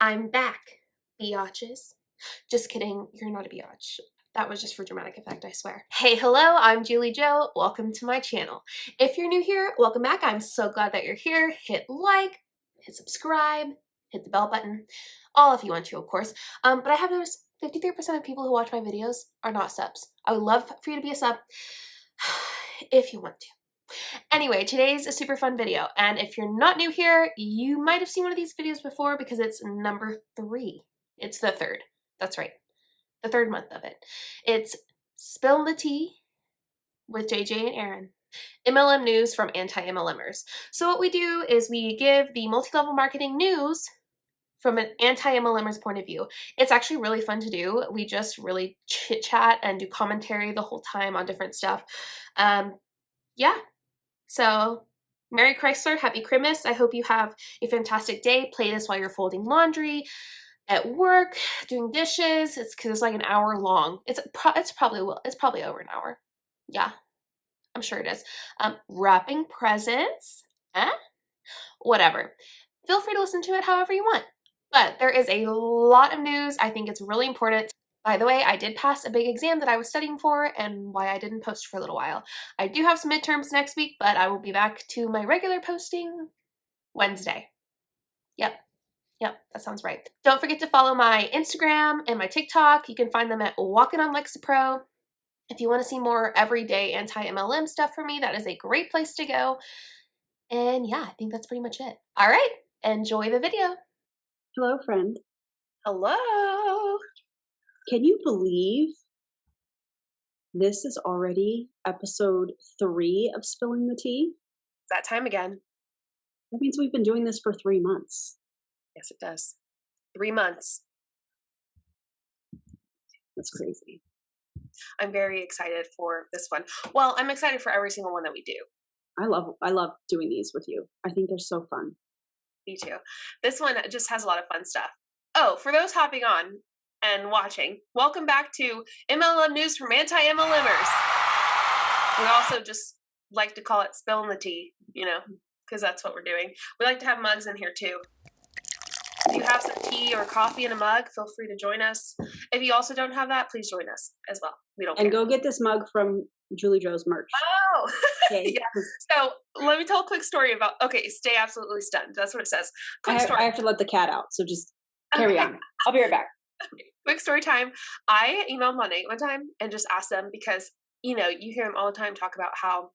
I'm back, biatches. Just kidding, you're not a biatch. That was just for dramatic effect, I swear. Hey, hello, I'm Julie Jo. Welcome to my channel. If you're new here, welcome back. I'm so glad that you're here. Hit like, hit subscribe, hit the bell button. All if you want to, of course. But I have noticed 53% of people who watch my videos are not subs. I would love for you to be a sub if you want to. Anyway, today's a super fun video, and if you're not new here, you might have seen one of these videos before because it's number 3. It's the third. That's right. The third month of it. It's Spill the Tea with JJ and Aaron. MLM news from anti-MLMers. So what we do is we give the multi-level marketing news from an anti-MLMer's point of view. It's actually really fun to do. We just really chit-chat and do commentary the whole time on different stuff. Yeah. So, Merry Chrysler, Happy Christmas. I hope you have a fantastic day. Play this while you're folding laundry, at work, doing dishes. It's because it's like an hour long. It's probably over an hour. Yeah, I'm sure it is. Wrapping presents, whatever. Feel free to listen to it however you want. But there is a lot of news. I think it's really important. By the way, I did pass a big exam that I was studying for and why I didn't post for a little while. I do have some midterms next week, but I will be back to my regular posting Wednesday. Yep, that sounds right. Don't forget to follow my Instagram and my TikTok. You can find them at Walkin' on Lexapro. If you want to see more everyday anti-MLM stuff from me, that is a great place to go. And yeah, I think that's pretty much it. All right, enjoy the video. Hello, friend. Hello. Can you believe this is already episode 3 of Spilling the Tea? That time again. That means we've been doing this for 3 months. Yes, it does. 3 months. That's crazy. I'm very excited for this one. Well, I'm excited for every single one that we do. I love doing these with you. I think they're so fun. Me too. This one just has a lot of fun stuff. Oh, for those hopping on and watching, welcome back to MLM news from anti-MLMers. We also just like to call it spilling the tea, because that's what we're doing. We like to have mugs in here too. If you have some tea or coffee in a mug, feel free to join us. If you also don't have that, please join us as well. We don't care. And go get this mug from Julie Jo's merch. Oh, yeah. So let me tell a quick story about, stay absolutely stunned. That's what it says. I have to let the cat out, so just carry on. I'll be right back. Quick story time. I emailed Monat one time and just asked them because, you hear them all the time talk about how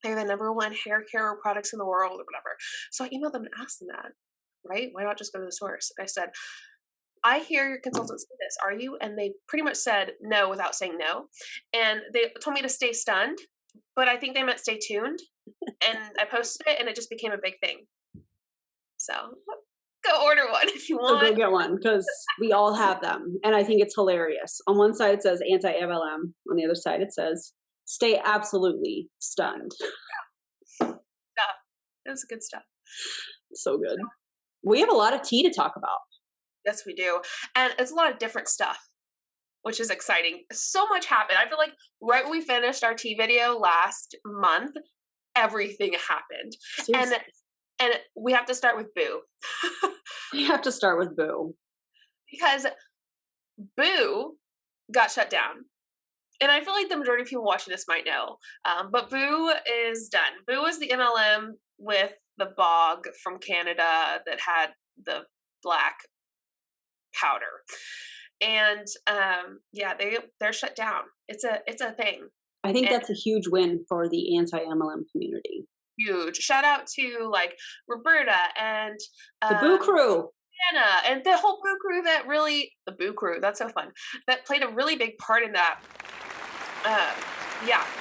they're the #1 hair care products in the world or whatever. So I emailed them and asked them that, right? Why not just go to the source? I said, I hear your consultants say this. Are you? And they pretty much said no without saying no. And they told me to stay stunned, but I think they meant stay tuned. And I posted it and it just became a big thing. So go order one if you want. So go get one because we all have them. And I think it's hilarious. On one side it says anti-MLM. On the other side it says stay absolutely stunned. Stuff. It was good stuff. So good. We have a lot of tea to talk about. Yes, we do. And it's a lot of different stuff, which is exciting. So much happened. I feel like right when we finished our tea video last month, everything happened. Seriously. And we have to start with Boo. We have to start with Boo. Because Boo got shut down. And I feel like the majority of people watching this might know. But Boo is done. Boo was the MLM with the bog from Canada that had the black powder. And they're shut down. It's a thing. I think that's a huge win for the anti-MLM community. Huge. Shout out to Roberta and the Boo crew. Anna and the whole Boo crew the Boo crew, that's so fun. That played a really big part in that.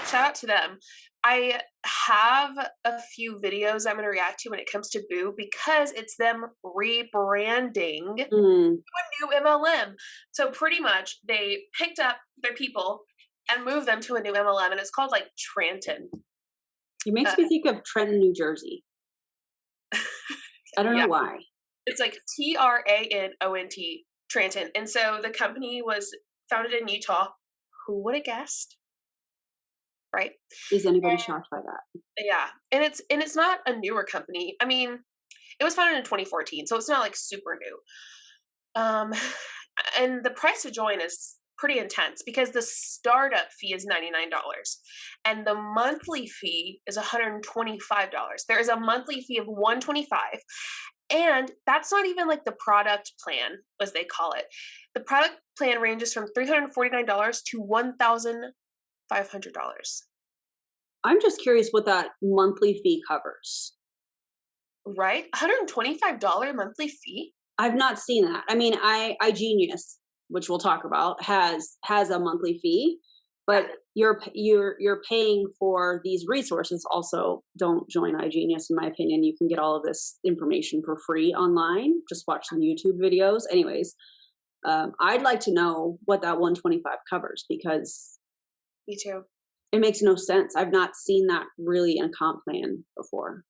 Shout out to them. I have a few videos I'm going to react to when it comes to Boo because it's them rebranding to a new MLM. So pretty much they picked up their people and moved them to a new MLM, and it's called Trenton. It makes me think of Trenton, New Jersey. I don't know why. It's TRANONT, Trenton. And so the company was founded in Utah. Who would have guessed? Right? Is anybody shocked by that? Yeah. And it's not a newer company. I mean, it was founded in 2014, so it's not super new. Um, and the price to join is pretty intense because the startup fee is $99 and the monthly fee is $125. There is a monthly fee of $125, and that's not even like the product plan, as they call it. The product plan ranges from $349 to $1,500. I'm just curious what that monthly fee covers. Right? $125 monthly fee? I've not seen that. I mean, iGenius, which we'll talk about, has a monthly fee, but you're paying for these resources. Also, don't join iGenius. In my opinion, you can get all of this information for free online. Just watch some YouTube videos. Anyways, I'd like to know what that 125 covers, because Me too. it makes no sense. I've not seen that really in a comp plan before.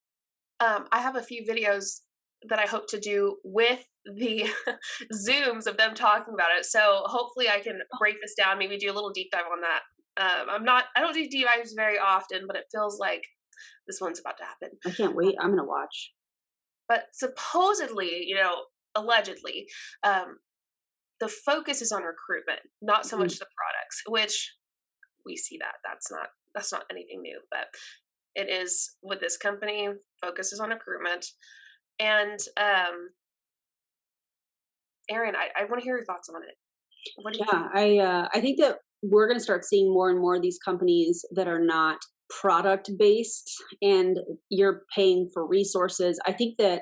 I have a few videos that I hope to do with the Zooms of them talking about it. So hopefully I can break this down, maybe do a little deep dive on that. I don't do deep dives very often, but it feels like this one's about to happen. I can't wait. I'm gonna watch. But supposedly, allegedly, the focus is on recruitment, not so Mhm. much the products, which we see that that's not anything new, but it is with this company, focuses on recruitment. And Erin, I want to hear your thoughts on it. What do you think? Yeah, I think that we're going to start seeing more and more of these companies that are not product based, and you're paying for resources. I think that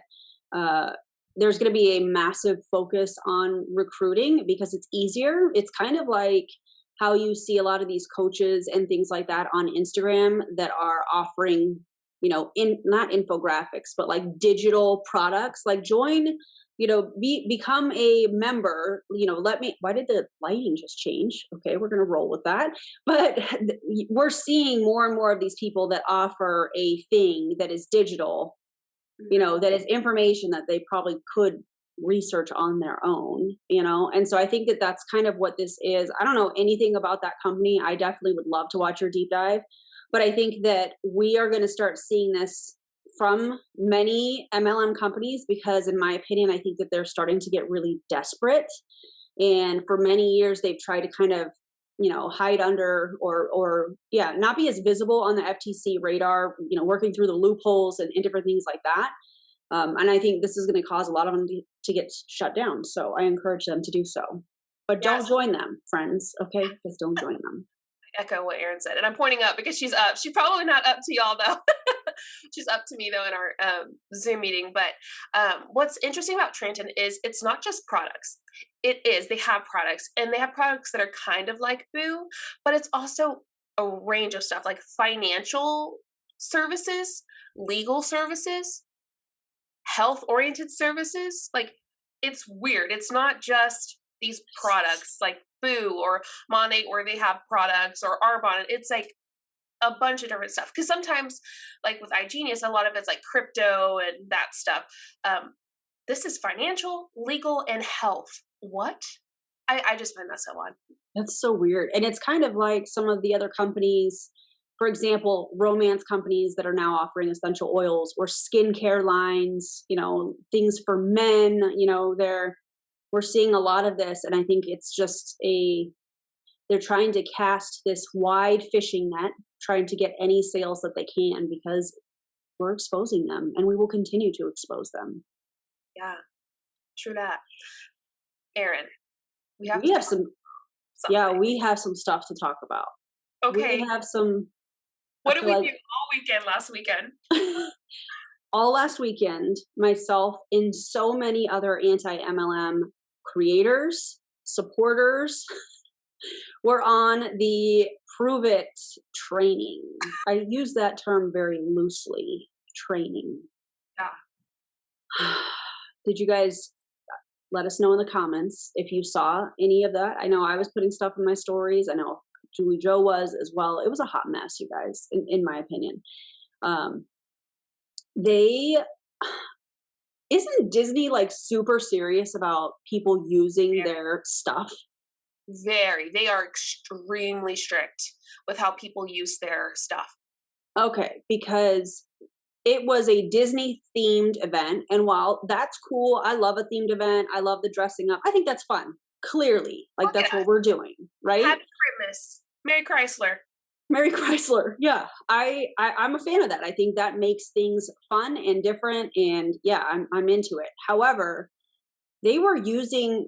there's going to be a massive focus on recruiting because it's easier. It's kind of like how you see a lot of these coaches and things like that on Instagram that are offering, in not infographics, but like digital products. Like join, become a member. Why did the lighting just change? Okay, we're going to roll with that. But we're seeing more and more of these people that offer a thing that is digital, that is information that they probably could research on their own. And so I think that that's kind of what this is. I don't know anything about that company. I definitely would love to watch your deep dive, but I think that we are going to start seeing this from many MLM companies, because in my opinion, I think that they're starting to get really desperate. And for many years, they've tried to kind of, hide under, or not be as visible on the FTC radar, working through the loopholes and different things like that. And I think this is going to cause a lot of them to get shut down. So I encourage them to do so. But don't join them, friends. Okay? Just don't join them. Echo what Erin said, and I'm pointing up because she's up. She's probably not up to y'all though. She's up to me though in our Zoom meeting. But what's interesting about Trenton is it's not just products. They have products, and they have products that are kind of like Boo, but it's also a range of stuff like financial services, legal services, health oriented services. Like, it's weird. It's not just these products like Boo or Monat where they have products, or Arbonne. It's like a bunch of different stuff. Because sometimes, like with iGenius, a lot of it's like crypto and that stuff. This is financial, legal, and health. What? I just find that so odd. That's so weird. And it's kind of like some of the other companies, for example, romance companies that are now offering essential oils or skincare lines, things for men, we're seeing a lot of this. And I think it's just they're trying to cast this wide fishing net, trying to get any sales that they can, because we're exposing them and we will continue to expose them. Yeah, true that. Erin, we have We to have talk some, something. we have some stuff to talk about. We Okay, have some, what I did feel we like do all weekend last weekend? all last weekend, myself and so many other anti-MLM creators, supporters, were on the Prove It training. I use that term very loosely, training. Yeah. Did you guys let us know in the comments if you saw any of that? I know I was putting stuff in my stories. I know Julie Joe was as well. It was a hot mess, you guys, in my opinion. They isn't Disney like super serious about people using their stuff? They are extremely strict with how people use their stuff. Okay, because it was a Disney themed event. And while that's cool, I love a themed event. I love the dressing up. I think that's fun. Clearly, Oh, like that's yeah. what we're doing, right? Happy Christmas. Merry Chrysler. Mary Chrysler. Yeah. I'm a fan of that. I think that makes things fun and different. And yeah, I'm into it. However, they were using,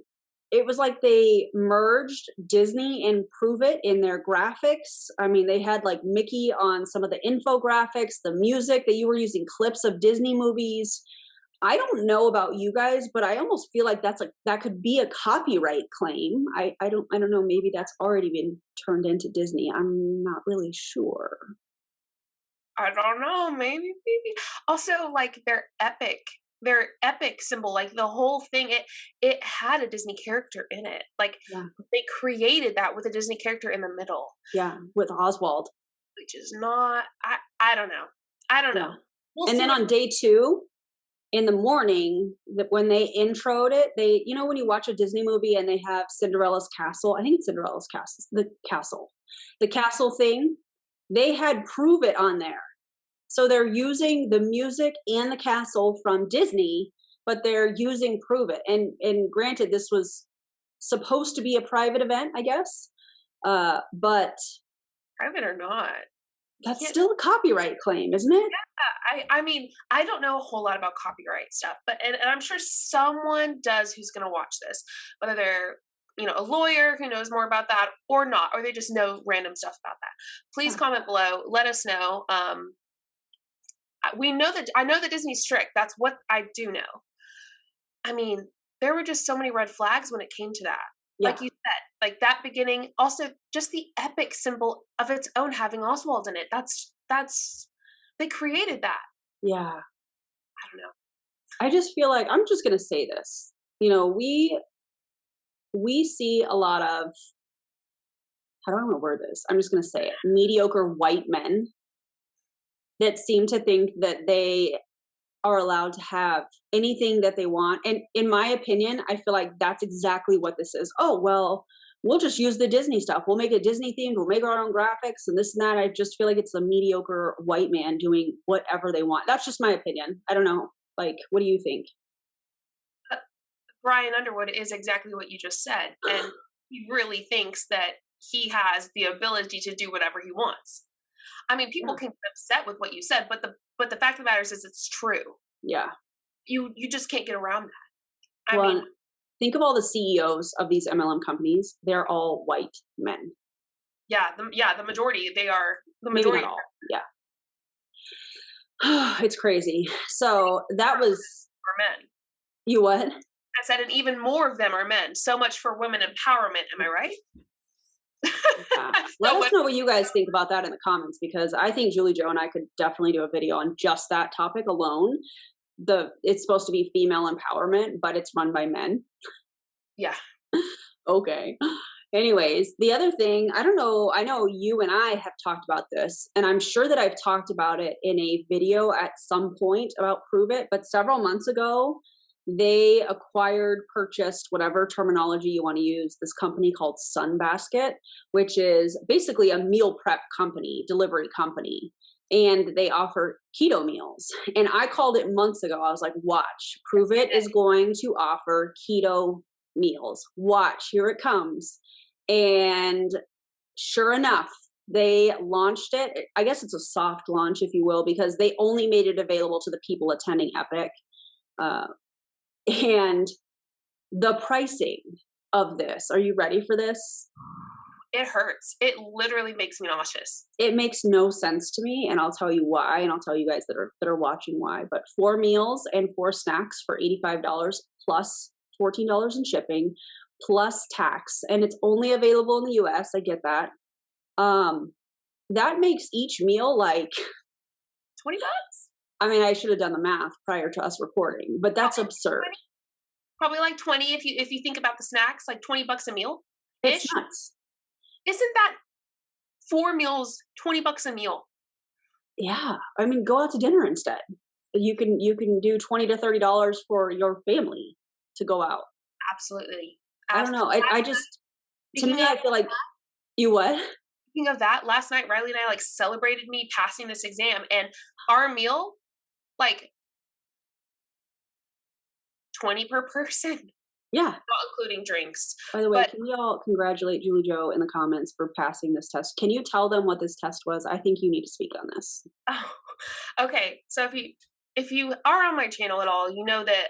it was like they merged Disney and Prove It in their graphics. I mean, they had like Mickey on some of the infographics, the music that you were using clips of Disney movies. I don't know about you guys, but I almost feel like that's like that could be a copyright claim. I don't know, maybe that's already been turned into Disney. I'm not really sure. I don't know, maybe. Also, like their epic symbol, like the whole thing, it had a Disney character in it. Like Yeah. they created that with a Disney character in the middle, Yeah, with Oswald. which is not. I don't know. I don't Yeah. know. We'll And see then what. on day 2, in the morning, that when they introed it, they, you know, when you watch a Disney movie and they have Cinderella's castle, I think it's Cinderella's castle, the castle thing, they had Prove It on there. So they're using the music and the castle from Disney, but they're using Prove It. And granted, this was supposed to be a private event, I guess. But Private or not. that's Yeah, still a copyright claim, isn't it? I mean, I don't know a whole lot about copyright stuff, but and I'm sure someone does who's going to watch this, whether they're a lawyer who knows more about that or not, or they just know random stuff about that. Please Yeah. comment below. Let us know. We know that I know that Disney's strict. That's what I do know. I mean, there were just so many red flags when it came to that. Yeah. Like you said, like that beginning, also just the epic symbol of its own having Oswald in it. That's they created that. Yeah. I don't know. I just feel like I'm just going to say this. You know, we see a lot of, how do I want to word this? I'm just going to say it. Mediocre white men that seem to think that they are allowed to have anything that they want. And in my opinion, I feel like that's exactly what this is. Oh, well, we'll just use the Disney stuff. We'll make it Disney themed. We'll make our own graphics and this and that. I just feel like it's a mediocre white man doing whatever they want. That's just my opinion. I don't know. Like, what do you think? Brian Underwood is exactly what you just said, and he really thinks that he has the ability to do whatever he wants. I mean, people can get upset with what you said, but the fact of the matter is it's true. Yeah. You just can't get around that. I Well, mean, think of all the CEOs of these MLM companies. They're all white men. yeah, the majority. They are the Maybe majority. not all. Yeah. It's crazy. So that was, Are men. you what? I said, and even more of them are men. So much for women empowerment. Am I right? Yeah. Let us know what you guys think about that in the comments, because I think Julie Joe and I could definitely do a video on just that topic alone. It's supposed to be female empowerment, but it's run by men. Yeah. Okay. Anyways, the other thing, I don't know, I know you and I have talked about this, and I'm sure that I've talked about it in a video at some point about Prove It, but several months ago, they purchased, whatever terminology you want to use, this company called Sunbasket, which is basically a meal prep company, delivery company. And they offer keto meals. And I called it months ago. I was like, watch, Prove It is going to offer keto meals. Watch, here it comes. And sure enough, they launched it. I guess it's a soft launch, if you will, because they only made it available to the people attending Epic. And the pricing of this, are you ready for this? It hurts. It literally makes me nauseous. It makes no sense to me, and I'll tell you why, and I'll tell you guys that are watching why. But 4 meals and 4 snacks for $85 plus $14 in shipping plus tax, and it's only available in the US. I get that. That makes each meal like $20? I mean, I should have done the math prior to us recording, but that's absurd. Probably like 20 if you think about the snacks, like $20 a meal. It's nuts. Isn't that 4 meals, $20 a meal? Yeah. I mean, go out to dinner instead. You can do $20 to $30 for your family to go out. Absolutely. I don't know. I just, to me, I feel like, you what? Speaking of that, last night Riley and I like celebrated me passing this exam, and our meal like 20 per person, Yeah. not including drinks. By the way, But can we all congratulate Julie Joe in the comments for passing this test? Can you tell them what this test was? I think you need to speak on this. oh, okay, so if you are on my channel at all, you know that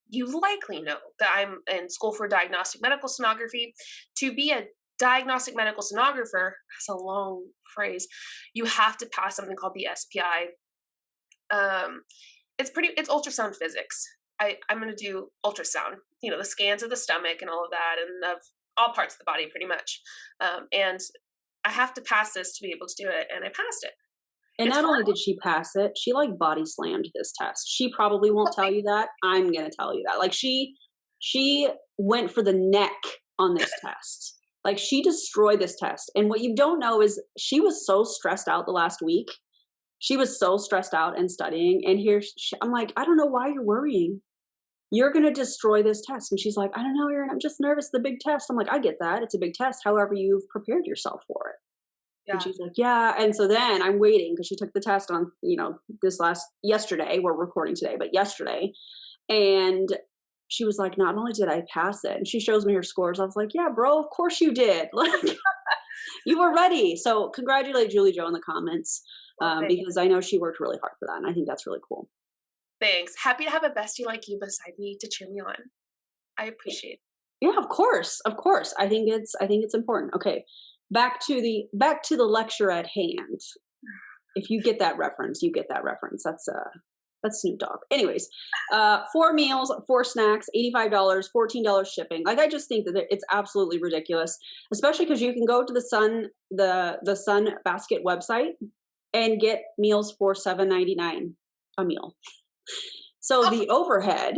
you likely know that I'm in school for diagnostic medical sonography. To be a diagnostic medical sonographer, that's a long phrase. You have to pass something called the SPI. It's ultrasound physics. I'm going to do ultrasound, the scans of the stomach and all of that, and of all parts of the body pretty much. And I have to pass this to be able to do it, and I passed it. And It's not hard. only did she pass it, she like body slammed this test. She probably won't tell you that. I'm going to tell you that. Like she went for the neck on this test. Like she destroyed this test. And what you don't know is she was so stressed out the last week. She was so stressed out and studying. And I'm like, I don't know why you're worrying. You're going to destroy this test. And she's like, I don't know, Erin, I'm just nervous. The big test. I'm like, I get that. It's a big test. However, you've prepared yourself for it. And Yeah. she's like, yeah. And so then I'm waiting because she took the test on, yesterday. We're recording today, but yesterday. And she was like, not only did I pass it, and she shows me her scores. I was like, yeah, bro, of course you did. Like, you were ready. So congratulate Julie Joe in the comments because I know she worked really hard for that. And I think that's really cool. Thanks. Happy to have a bestie like you beside me to cheer me on. I appreciate it. Yeah, of course. Of course. I think it's important. Okay. Back to the lecture at hand. If you get that reference, you get that reference. That's Snoop Dogg. Anyways, 4 meals, 4 snacks, $85, $14 shipping. Like I just think that it's absolutely ridiculous, especially because you can go to the Sunbasket website and get meals for $7.99 a meal. So the overhead.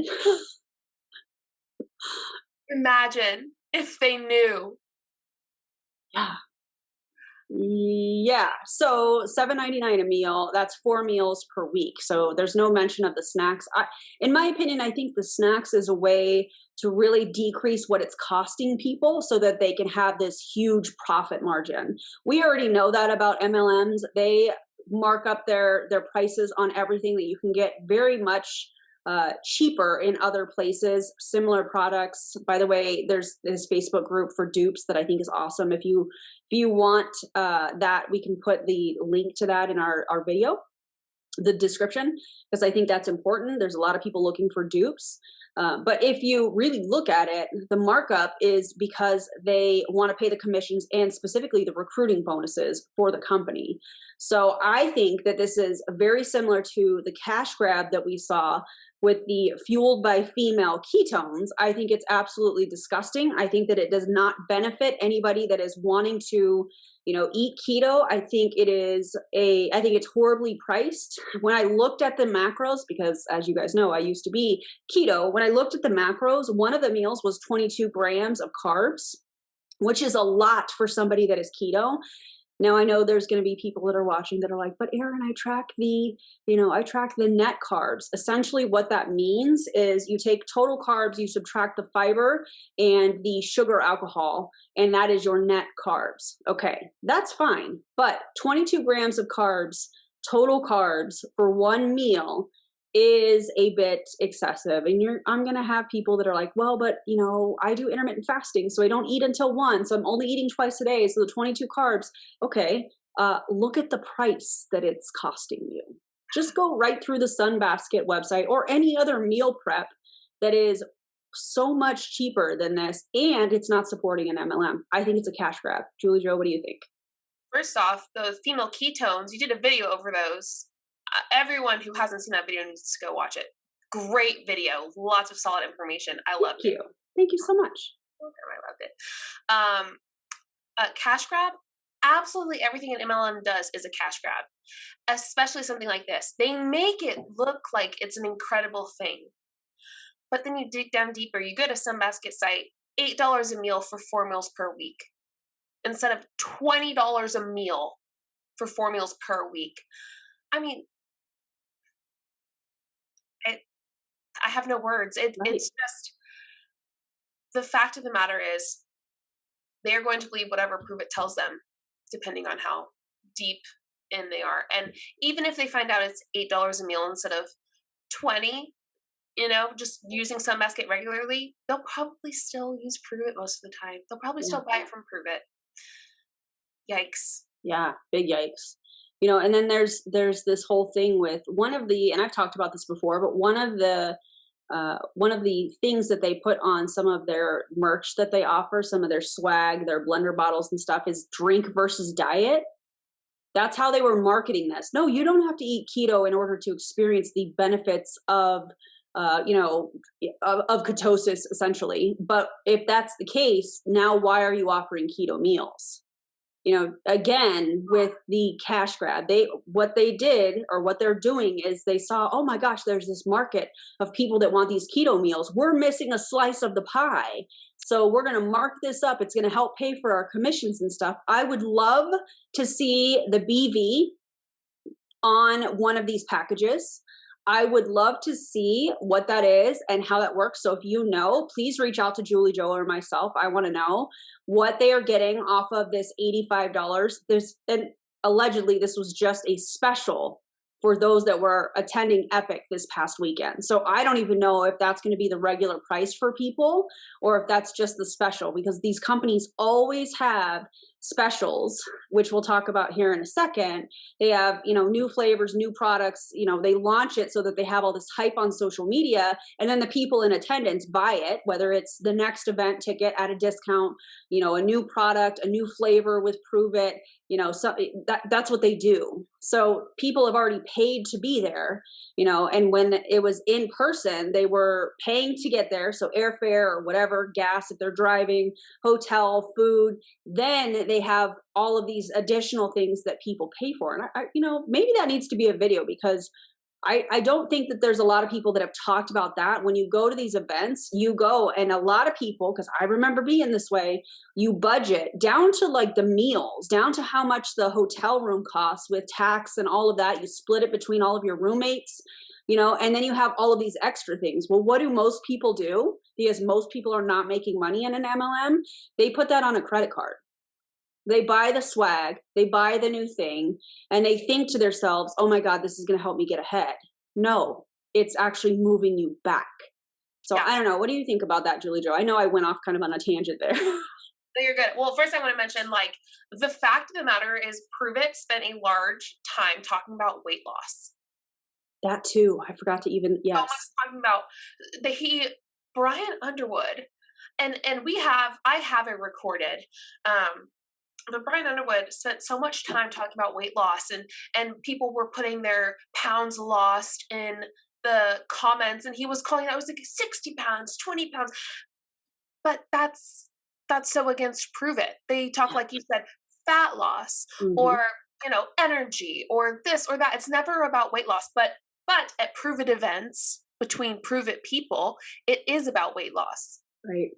Imagine if they knew. Yeah. Yeah. So $7.99 a meal, that's 4 meals per week. So there's no mention of the snacks. In my opinion, I think the snacks is a way to really decrease what it's costing people so that they can have this huge profit margin. We already know that about MLMs. They mark up their prices on everything that you can get very much cheaper in other places, similar products. By the way, there's this Facebook group for dupes that I think is awesome. If you want that, we can put the link to that in our video, the description, because I think that's important. There's a lot of people looking for dupes. But if you really look at it, the markup is because they want to pay the commissions and specifically the recruiting bonuses for the company. So I think that this is very similar to the cash grab that we saw with the fueled by female ketones. I think it's absolutely disgusting. I think that it does not benefit anybody that is wanting to, eat keto. I think it's horribly priced. When I looked at the macros, because as you guys know, I used to be keto. When I looked at the macros, one of the meals was 22 grams of carbs, which is a lot for somebody that is keto. Now I know there's going to be people that are watching that are like, but Erin, I track the net carbs. Essentially what that means is you take total carbs, you subtract the fiber and the sugar alcohol, and that is your net carbs. Okay, that's fine. But 22 grams of carbs, total carbs for one meal is a bit excessive. And I'm going to have people that are like, well, but I do intermittent fasting, so I don't eat until 1. So I'm only eating twice a day. So the 22 carbs. Okay. Look at the price that it's costing you. Just go right through the Sunbasket website or any other meal prep that is so much cheaper than this. And it's not supporting an MLM. I think it's a cash grab. Julie Joe, what do you think? First off, those female ketones, you did a video over those. Everyone who hasn't seen that video needs to go watch it. Great video. Lots of solid information. I loved it. Thank you so much. I loved it. Cash grab. Absolutely everything an MLM does is a cash grab, especially something like this. They make it look like it's an incredible thing. But then you dig down deeper. You go to Sunbasket site, $8 a meal for 4 meals per week instead of $20 a meal for 4 meals per week. I mean, I have no words. It's just, the fact of the matter is they are going to believe whatever proof it tells them, depending on how deep in they are. And even if they find out it's $8 a meal instead of 20, just using Sunbasket regularly, they'll probably still use Prove It most of the time. They'll probably Yeah. still buy it from Prove It. Yikes. Yeah, big yikes. And then there's this whole thing with and I've talked about this before, but one of the things that they put on some of their merch that they offer, some of their swag, their blender bottles and stuff, is drink versus diet. That's how they were marketing this. No, you don't have to eat keto in order to experience the benefits of of ketosis, essentially. But if that's the case, now why are you offering keto meals? Again, with the cash grab, what they did, or what they're doing, is they saw, oh my gosh, there's this market of people that want these keto meals. We're missing a slice of the pie. So we're going to mark this up. It's going to help pay for our commissions and stuff. I would love to see the BV on one of these packages. I would love to see what that is and how that works. So if you know, please reach out to Julie, Joe, or myself. I want to know what they are getting off of this $85. And allegedly this was just a special for those that were attending Epic this past weekend. So I don't even know if that's going to be the regular price for people, or if that's just the special, because these companies always have specials, which we'll talk about here in a second. They have, new flavors, new products, they launch it so that they have all this hype on social media, and then the people in attendance buy it, whether it's the next event ticket at a discount, a new product, a new flavor with Prove It, so that's what they do. So people have already paid to be there, and when it was in person, they were paying to get there. So airfare or whatever, gas if they're driving, hotel, food. Then they have all of these additional things that people pay for. And maybe that needs to be a video, because I don't think that there's a lot of people that have talked about that. When you go to these events, you go, and a lot of people, because I remember being this way, you budget down to like the meals, down to how much the hotel room costs with tax and all of that. You split it between all of your roommates, and then you have all of these extra things. Well, what do most people do? Because most people are not making money in an MLM. They put that on a credit card. They buy the swag, they buy the new thing, and they think to themselves, oh my God, this is going to help me get ahead. No, it's actually moving you back. So yeah. I don't know. What do you think about that, Julie Joe? I know I went off kind of on a tangent there. No, you're good. Well, first I want to mention, the fact of the matter is Prove It spent a large time talking about weight loss. That too. I forgot to even, yes. Talking about Brian Underwood, and I have it recorded. But Brian Underwood spent so much time talking about weight loss, and people were putting their pounds lost in the comments, and he was calling it was like 60 pounds, 20 pounds. But that's so against Prove It. They talk, like you said, fat loss, or energy, or this or that. It's never about weight loss, but at Prove It events between Prove It people, it is about weight loss. Right.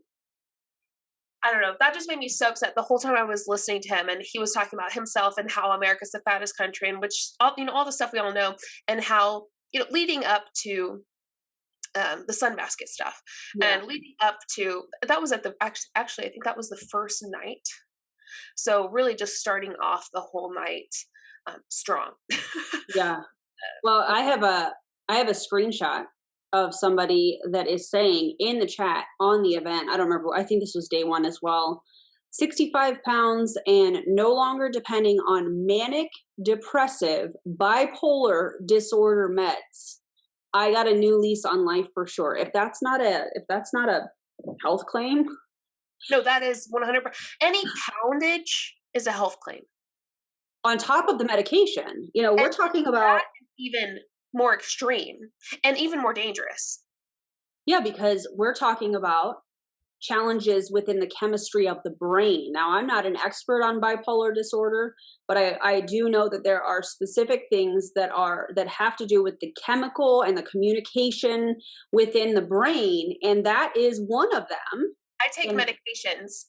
I don't know. That just made me so upset the whole time I was listening to him, and he was talking about himself and how America's the fattest country, and which all the stuff we all know, and how leading up to the Sunbasket stuff, and leading up to that was at the actually I think that was the first night. So really just starting off the whole night strong. Yeah. Well, I have a screenshot of somebody that is saying in the chat on the event, I don't remember, I think this was day one as well, 65 pounds and no longer depending on manic, depressive, bipolar disorder meds. I got a new lease on life for sure. If that's not a health claim. No, that is 100%. Any poundage is a health claim. On top of the medication, we're talking about even more extreme and even more dangerous. Yeah, because we're talking about challenges within the chemistry of the brain. Now, I'm not an expert on bipolar disorder, but I do know that there are specific things that have to do with the chemical and the communication within the brain, and that is one of them. I take medications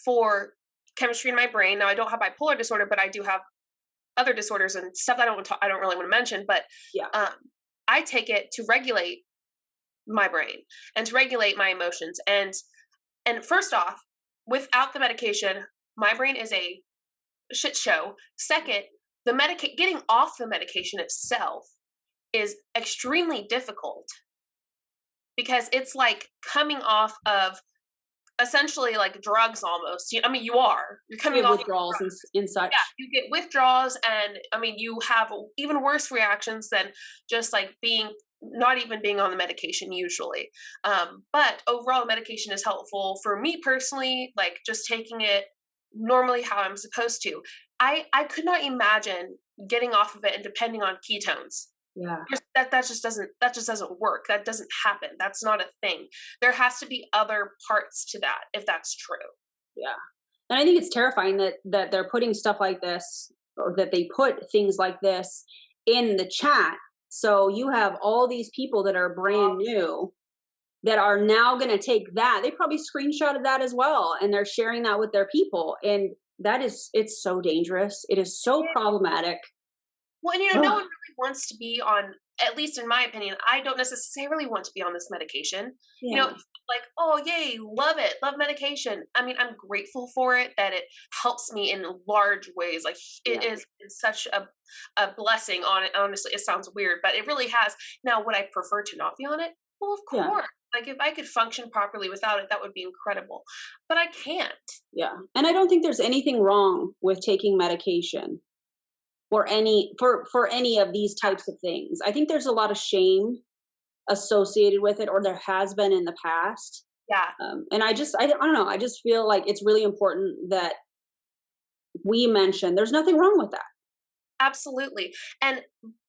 for chemistry in my brain. Now, I don't have bipolar disorder, but I do have other disorders and stuff I don't really want to mention, but I take it to regulate my brain and to regulate my emotions. And first off, without the medication, my brain is a shit show. Second, getting off the medication itself is extremely difficult because it's like coming off of essentially like drugs almost. I mean, you're You coming have off. withdrawals and Yeah, such. you get withdrawals, and I mean, you have even worse reactions than just like not even being on the medication usually. But overall, medication is helpful for me personally, like just taking it normally how I'm supposed to. I could not imagine getting off of it and depending on ketones. Yeah. That just doesn't work. That doesn't happen. That's not a thing. There has to be other parts to that if that's true. Yeah. And I think it's terrifying that they're putting stuff like this, or that they put things like this in the chat. So you have all these people that are brand new that are now going to take that. They probably screenshotted that as well, and they're sharing that with their people. And it's so dangerous. It is so problematic. Well, and no Ugh. one really wants to be on, at least in my opinion, I don't necessarily want to be on this medication. Yeah. It's like, oh, yay, love it, love medication. I mean, I'm grateful for it, that it helps me in large ways. Like, it is such a blessing on it. Honestly, it sounds weird, but it really has. Now, would I prefer to not be on it? Well, of Yeah. course. Like, if I could function properly without it, that would be incredible. But I can't. Yeah. And I don't think there's anything wrong with taking medication for any of these types of things. I think there's a lot of shame associated with it, or there has been in the past. Yeah. And I don't know. I just feel like it's really important that we mention there's nothing wrong with that. Absolutely.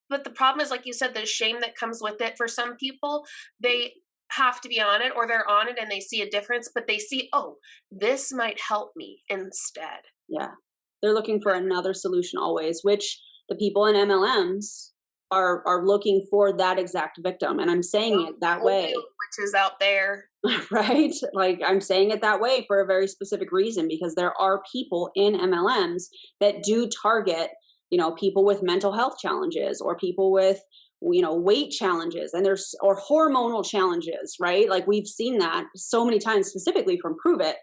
But the problem is, like you said, the shame that comes with it for some people, they have to be on it, or they're on it and they see a difference, but they see, oh, this might help me instead. Yeah. They're looking for another solution always, which the people in MLMs are looking for that exact victim. And I'm saying it that way. Which is out there. Right? Like, I'm saying it that way for a very specific reason, because there are people in MLMs that do target, people with mental health challenges, or people with, weight challenges, and or hormonal challenges, right? Like, we've seen that so many times, specifically from Prove It.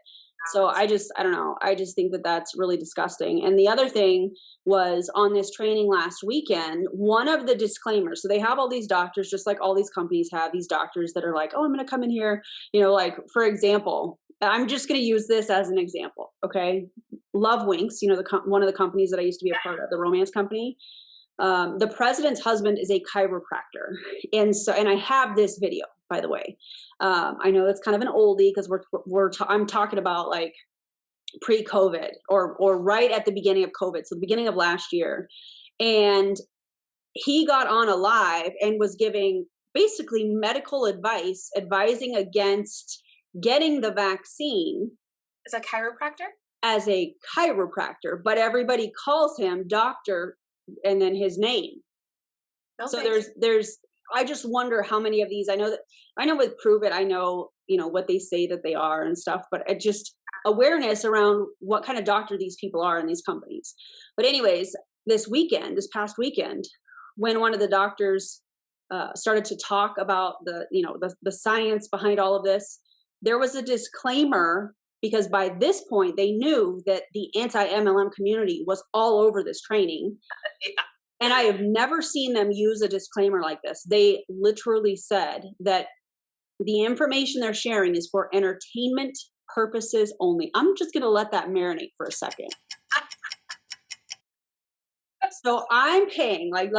So I don't know. I just think that that's really disgusting. And the other thing was, on this training last weekend, one of the disclaimers, so they have all these doctors, just like all these companies have these doctors that are like, oh, I'm going to come in here, like, for example, I'm just going to use this as an example. Okay. Love Winks, one of the companies that I used to be a part of, the romance company. The president's husband is a chiropractor. And I have this video, by the way. I know it's kind of an oldie, because I'm talking about like pre-COVID, or right at the beginning of COVID. So the beginning of last year. And he got on a live and was giving basically medical advice, advising against getting the vaccine. As a chiropractor? As a chiropractor, but everybody calls him doctor and then his name. So there's I just wonder how many of these. I know with Prove It, I know what they say that they are and stuff, but it just awareness around what kind of doctor these people are in these companies. But anyways, this past weekend, when one of the doctors started to talk about the science behind all of this, there was a disclaimer, because by this point they knew that the anti-MLM community was all over this training. And I have never seen them use a disclaimer like this. They literally said that the information they're sharing is for entertainment purposes only. I'm just going to let that marinate for a second. So I'm paying, like,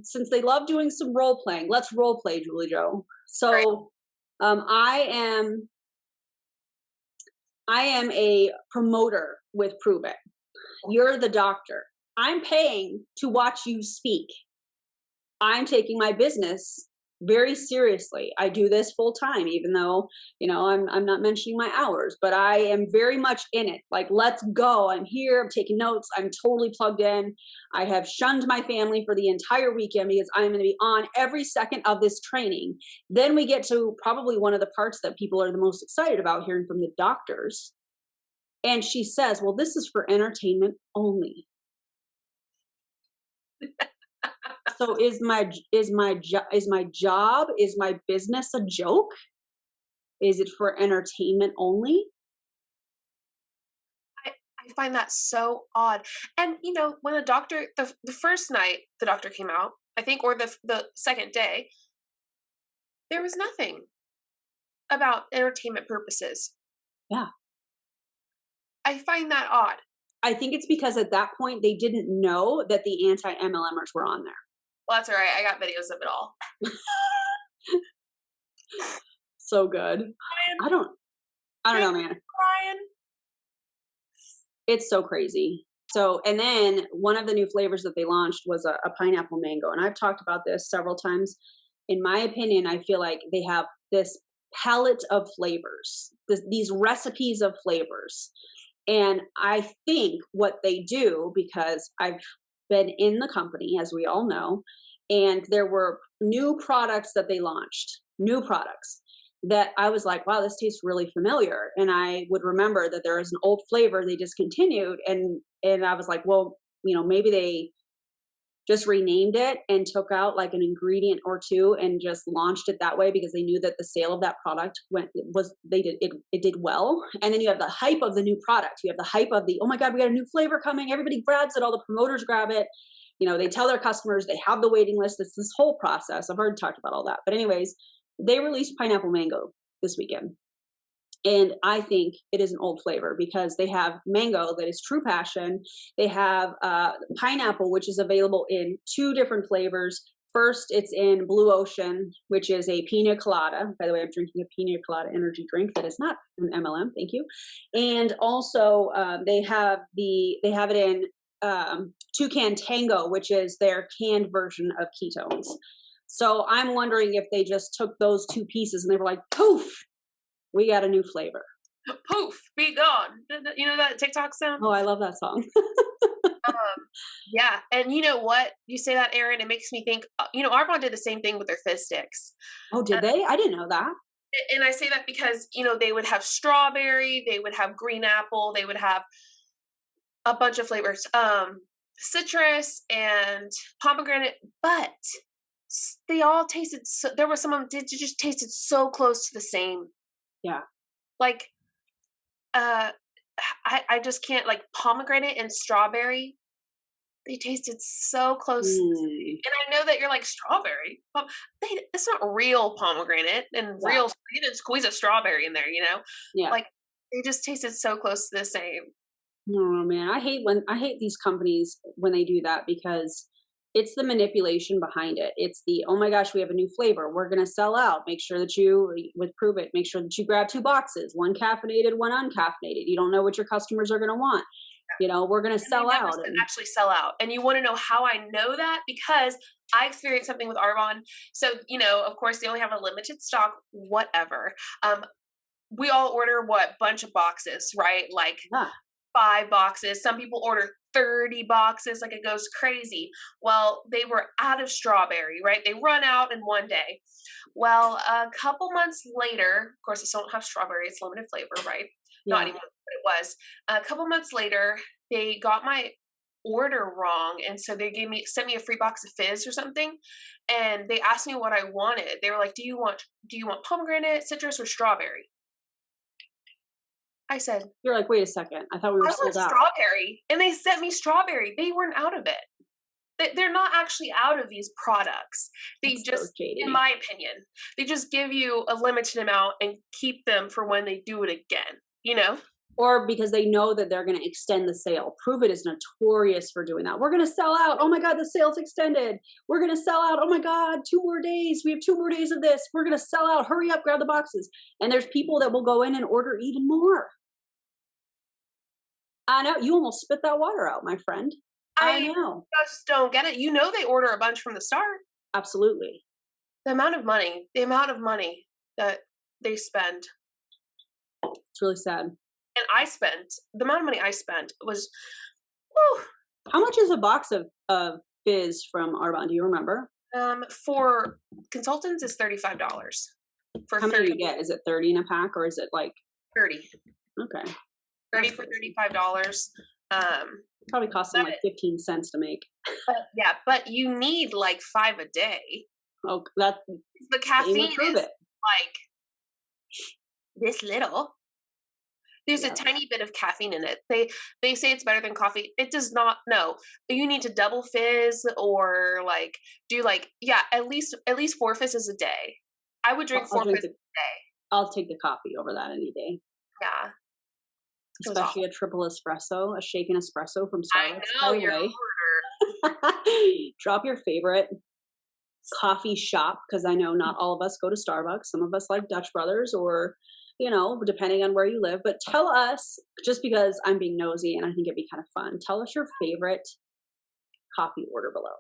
since they love doing some role playing, let's role play, Julie Joe. So I am a promoter with Prove It. You're the doctor. I'm paying to watch you speak. I'm taking my business very seriously. I do this full time, even though, I'm not mentioning my hours, but I am very much in it. Like, let's go. I'm here. I'm taking notes. I'm totally plugged in. I have shunned my family for the entire weekend, because I'm going to be on every second of this training. Then we get to probably one of the parts that people are the most excited about hearing from the doctors. And she says, well, this is for entertainment only. So is my business a joke? Is it for entertainment only? I I find that so odd. And when the first night the doctor came out, I think, or the second day, there was nothing about entertainment purposes. Yeah. I find that odd. I think it's because at that point they didn't know that the anti-MLMers were on there. Well, that's all right. I got videos of it all. So good. I don't know, man. Brian. It's so crazy. So, and then one of the new flavors that they launched was a pineapple mango. And I've talked about this several times. In my opinion, I feel like they have this palette of flavors, these recipes of flavors. And I think what they do, because I've been in the company, as we all know, and there were new products that they launched, new products that I was like, wow, this tastes really familiar. And I would remember that there was an old flavor they discontinued. And I was like, well, maybe they just renamed it and took out like an ingredient or two and just launched it that way because they knew that the sale of that product it did well. And then you have the hype of the new product. You have the hype of oh my God, we got a new flavor coming. Everybody grabs it. All the promoters grab it. They tell their customers, they have the waiting list. It's this whole process. I've already talked about all that. But anyways, they released pineapple mango this weekend. And I think it is an old flavor because they have mango that is true passion. They have pineapple, which is available in 2 different flavors. First, it's in Blue Ocean, which is a pina colada. By the way, I'm drinking a pina colada energy drink that is not an MLM. Thank you. And also, they have it in Toucan Tango, which is their canned version of ketones. So I'm wondering if they just took those 2 pieces and they were like, poof, we got a new flavor. Poof, be gone. You know that TikTok sound? Oh, I love that song. Yeah. And you know what? You say that, Erin, it makes me think, Arbonne did the same thing with their fizz sticks. Oh, did they? I didn't know that. And I say that because, they would have strawberry, they would have green apple, they would have a bunch of flavors, citrus and pomegranate, but they all tasted there were some of them that just tasted so close to the same. Yeah. Like, I just can't, like, pomegranate and strawberry, they tasted so close. And I know that you're like, strawberry? It's not real pomegranate and real, you didn't squeeze a strawberry in there, Yeah. Like, they just tasted so close to the same. Oh man, I hate these companies when they do that because it's the manipulation behind it. It's oh my gosh, we have a new flavor. We're going to sell out. Make sure that prove it. Make sure that you grab 2 boxes, one caffeinated, one uncaffeinated. You don't know what your customers are going to want. We're going to sell out. And actually sell out. And you want to know how I know that? Because I experienced something with Arbonne. So, of course, they only have a limited stock, whatever. We all order bunch of boxes, right? Like 5 boxes. Some people order 30 boxes, like it goes crazy. Well, they were out of strawberry, right? They run out in one day. Well, a couple months later, of course, I still don't have strawberry. It's limited flavor, right? Not anymore, but it was. A couple months later, they got my order wrong. And so they sent me a free box of fizz or something. And they asked me what I wanted. They were like, do you want pomegranate, citrus, or strawberry? I said, you're like, wait a second. I thought we were sold out. Strawberry. And they sent me strawberry. They weren't out of it. They're not actually out of these products. They just, in my opinion, they just give you a limited amount and keep them for when they do it again, Or because they know that they're going to extend the sale. Prove It is notorious for doing that. We're going to sell out. Oh my God, the sale's extended. We're going to sell out. Oh my God, 2 more days. We have 2 more days of this. We're going to sell out. Hurry up, grab the boxes. And there's people that will go in and order even more. I know. You almost spit that water out, my friend. I know. Just don't get it. They order a bunch from the start. Absolutely. The amount of money that they spend. It's really sad. And the amount of money I spent was, whew. How much is a box of fizz from Arbonne? Do you remember? For consultants, it's $35. How many do you get? Is it 30 in a pack or is it like 30? Okay. 30 for $35. Probably costs them like 15 cents to make. But you need like 5 a day. Oh, the caffeine is like this little. There's a Yeah. tiny bit of caffeine in it. They say it's better than coffee. It does not. No, you need to double fizz or like do like at least 4 fizzes a day. I would drink I'll four drink fizzes the a day. I'll take the coffee over that any day, Yeah, it was especially awful. a triple espresso, a shaken espresso from I Starbucks, know by the you're a way. hoarder. Drop your favorite coffee shop, because I know not all of us go to Starbucks. Some of us like Dutch Brothers or, depending on where you live. But tell us, just because I'm being nosy and I think it'd be kind of fun, tell us your favorite coffee order below.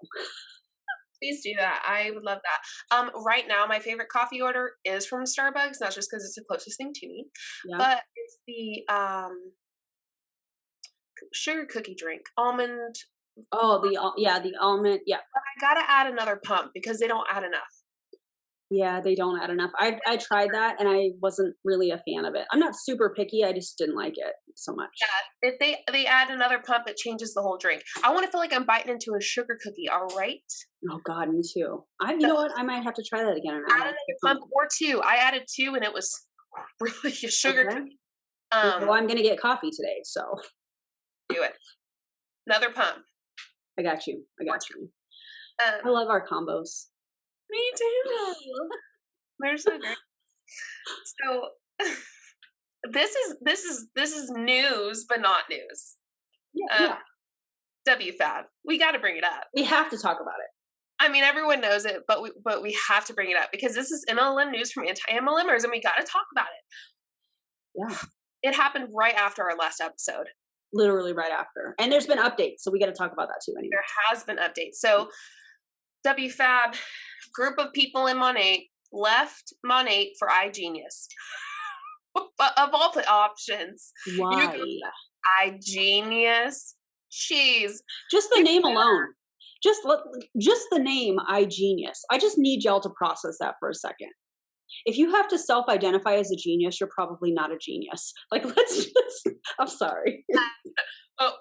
Please do that. I would love that. Right now, my favorite coffee order is from Starbucks, not just because it's the closest thing to me, Yeah. but it's the sugar cookie drink, almond. Oh, the almond. Yeah. But I gotta add another pump because they don't add enough. Yeah, they don't add enough. I tried that and I wasn't really a fan of it. I'm not super picky. I just didn't like it so much. Yeah, if they add another pump, it changes the whole drink. I want to feel like I'm biting into a sugar cookie. All right, Oh God, me too. You so know what? I might have to try that again and add add on another the pump pump. or two. I added two, and it was really a sugar Okay. cookie. Well, I'm gonna get coffee today, so Do it. Another pump. I got you. I got you. I Um, love our combos. me too. They're so great. So this is news, but not news. Yeah, Um, yeah. WFAB. We got to bring it up. We have to talk about it. I mean, everyone knows it, but we have to bring it up because this is MLM news from anti-MLMers, and we got to talk about it. Yeah. It happened right after our last episode. Literally right after. And there's been updates, so we got to talk about that too anyway. There has been updates. So WFAB, group of people in Monat left Monat for iGenius. But of all the options, you Why? go iGenius. Jeez. Just the name alone. Just the name iGenius. I just need y'all to process that for a second. If you have to self-identify as a genius, you're probably not a genius. Like, let's just, I'm sorry. Oh,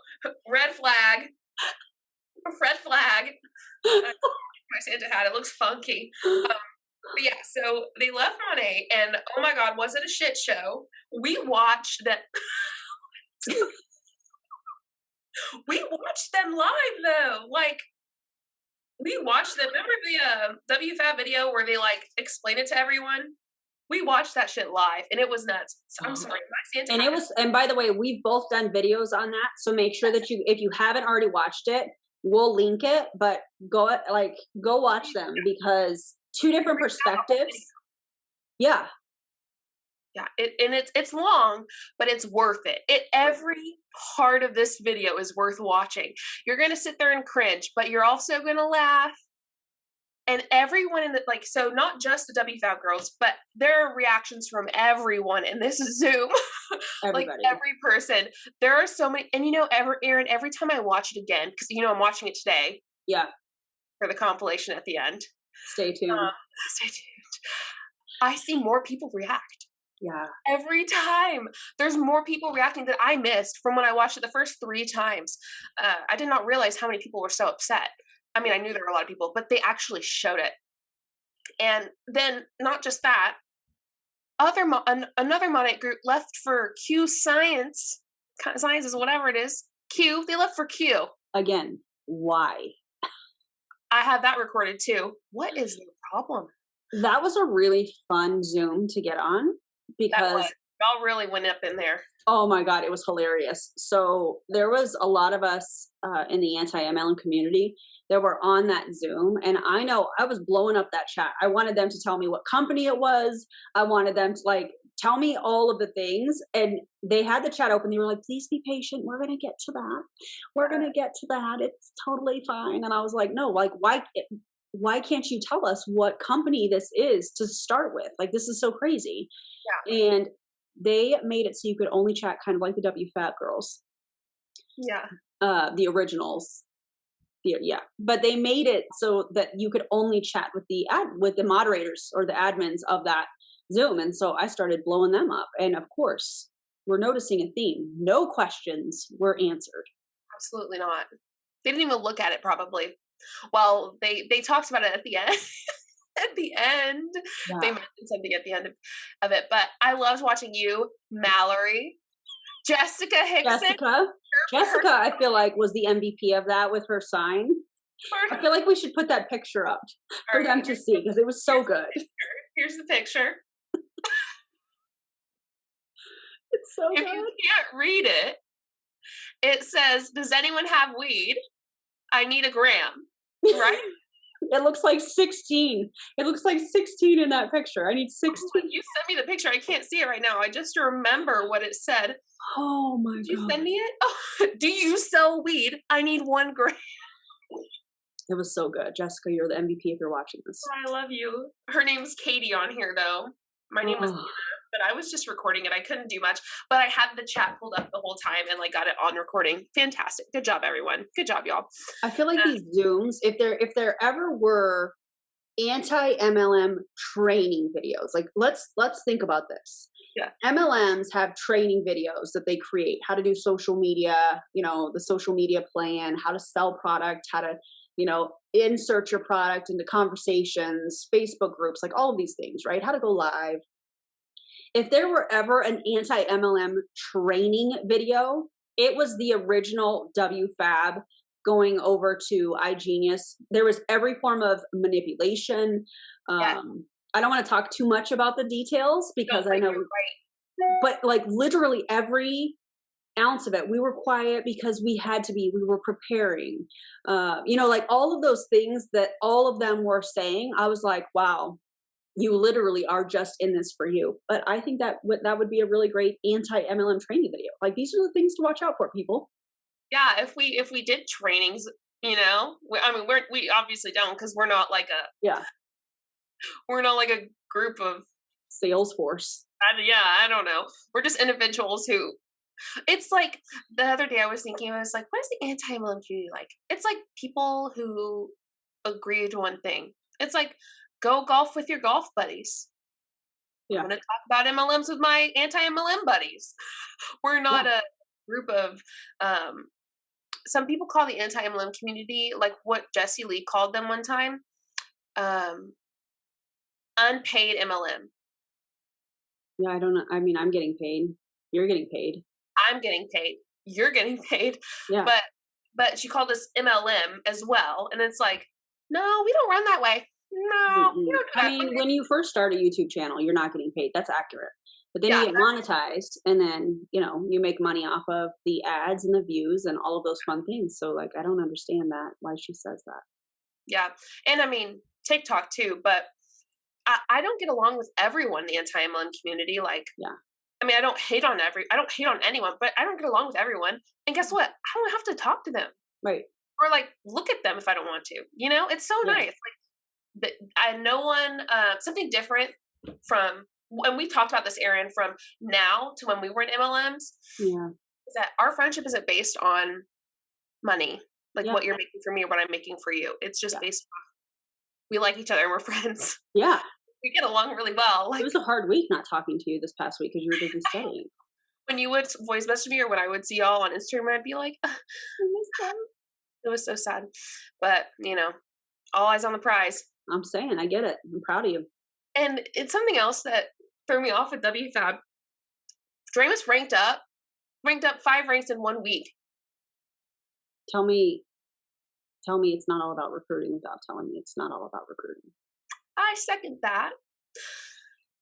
red flag. Red flag. My Santa hat. It looks funky. But yeah, so they left Monat, and oh my God, was it a shit show? We watched that. We watched them live though. Like, we watched them. Remember the WFAB video where they like explain it to everyone? We watched that shit live, and it was nuts. So, I'm sorry, my Santa. And it was, and by the way, we've both done videos on that. So make sure that if you haven't already watched it, we'll link it, but go watch them because two different perspectives. Yeah. Yeah, it's long, but it's worth it. Every part of this video is worth watching. You're gonna sit there and cringe, but you're also gonna laugh. And everyone in the so not just the WFAB girls, but there are reactions from everyone in this Zoom. Like Everybody. every person. There are so many, and Erin, every time I watch it again, because I'm watching it today. Yeah. For the compilation at the end. Stay tuned. Stay tuned. I see more people react. Yeah. Every time there's more people reacting that I missed from when I watched it the first 3 times. I did not realize how many people were so upset. I mean, I knew there were a lot of people, but they actually showed it. And then not just that, another Monat group left for Q Science is whatever it is. Q, they left for Q. Again, why? I have that recorded too. What is the problem? That was a really fun Zoom to get on because y'all really went up in there. Oh my God, it was hilarious. So there was a lot of us in the anti-MLM community that were on that Zoom. And I know I was blowing up that chat. I wanted them to tell me what company it was. I wanted them to tell me all of the things. And they had the chat open. They were like, please be patient. We're going to get to that. We're going to get to that. It's totally fine. And I was like, no, why can't you tell us what company this is to start with? This is so crazy. Yeah. And they made it so you could only chat kind of like the WFAB girls. Yeah. The originals. Yeah. But they made it so that you could only chat with the moderators or the admins of that Zoom. And so I started blowing them up. And of course, we're noticing a theme. No questions were answered. Absolutely not. They didn't even look at it probably. Well, they talked about it at the end. At the end, yeah. They mentioned something at the end of it, but I loved watching you, Mallory. Jessica Hickson. Jessica, I feel like was the MVP of that with her sign. I feel like we should put that picture up for them to see because it was so good. Here's the picture. It's so good. If you can't read it, it says, "Does anyone have weed? I need a gram." Right? It looks like 16. It looks like 16 in that picture. I need 16. You sent me the picture. I can't see it right now. I just remember what it said. Oh my God. Did you send me it? Oh, do you sell weed? I need 1 gram. It was so good. Jessica, you're the MVP if you're watching this. I love you. Her name's Katie on here, though. My name was Monat, but I was just recording it. I couldn't do much, but I had the chat pulled up the whole time and like got it on recording. Fantastic. Good job, everyone. Good job, y'all. I feel like these Zooms, if there ever were anti-MLM training videos, like let's think about this. Yeah. MLMs have training videos that they create, how to do social media, the social media plan, how to sell product, how to, insert your product into conversations, Facebook groups, like all of these things, right? How to go live. If there were ever an anti-MLM training video, it was the original WFAB going over to iGenius. There was every form of manipulation. I don't want to talk too much about the details because I know, but like literally every ounce of it, we were quiet because we were preparing, like all of those things that all of them were saying. I was like, wow, you literally are just in this for you. But I think that would be a really great anti-MLM training video. Like these are the things to watch out for, people. Yeah, if we did trainings, we obviously don't because we're not like we're not like a group of Salesforce. I don't know. We're just individuals who. It's like the other day I was thinking, I was like, what is the anti-MLM community like? It's like people who agree to one thing. It's like, go golf with your golf buddies. Yeah. I'm going to talk about MLMs with my anti-MLM buddies. We're not a group of, some people call the anti-MLM community, like what Jesse Lee called them one time, unpaid MLM. Yeah, I don't know. I mean, I'm getting paid. You're getting paid. I'm getting paid. You're getting paid. Yeah. But she called us MLM as well. And it's like, no, we don't run that way. No, we don't do that. I mean, when you first start a YouTube channel, you're not getting paid. That's accurate. But then you get monetized and then, you make money off of the ads and the views and all of those fun things. So like, I don't understand that, why she says that. Yeah. And I mean, TikTok too, but I don't get along with everyone in the anti-MLM community. Like, I mean, I don't hate on anyone, but I don't get along with everyone. And guess what? I don't have to talk to them. Right. Or like look at them if I don't want to. It's so nice. Like something different from when we talked about this, Erin, from now to when we were in MLMs. Yeah. Is that our friendship isn't based on money, like what you're making for me or what I'm making for you. It's just based on we like each other and we're friends. Yeah. We get along really well. Like, it was a hard week not talking to you this past week because you were busy studying. When you would voice message me or when I would see y'all on Instagram, I'd be like, I miss them. It was so sad. But, all eyes on the prize. I'm saying, I get it. I'm proud of you. And it's something else that threw me off with WFAB. Dramus ranked up 5 ranks in 1 week. Tell me it's not all about recruiting without telling me it's not all about recruiting. I second that.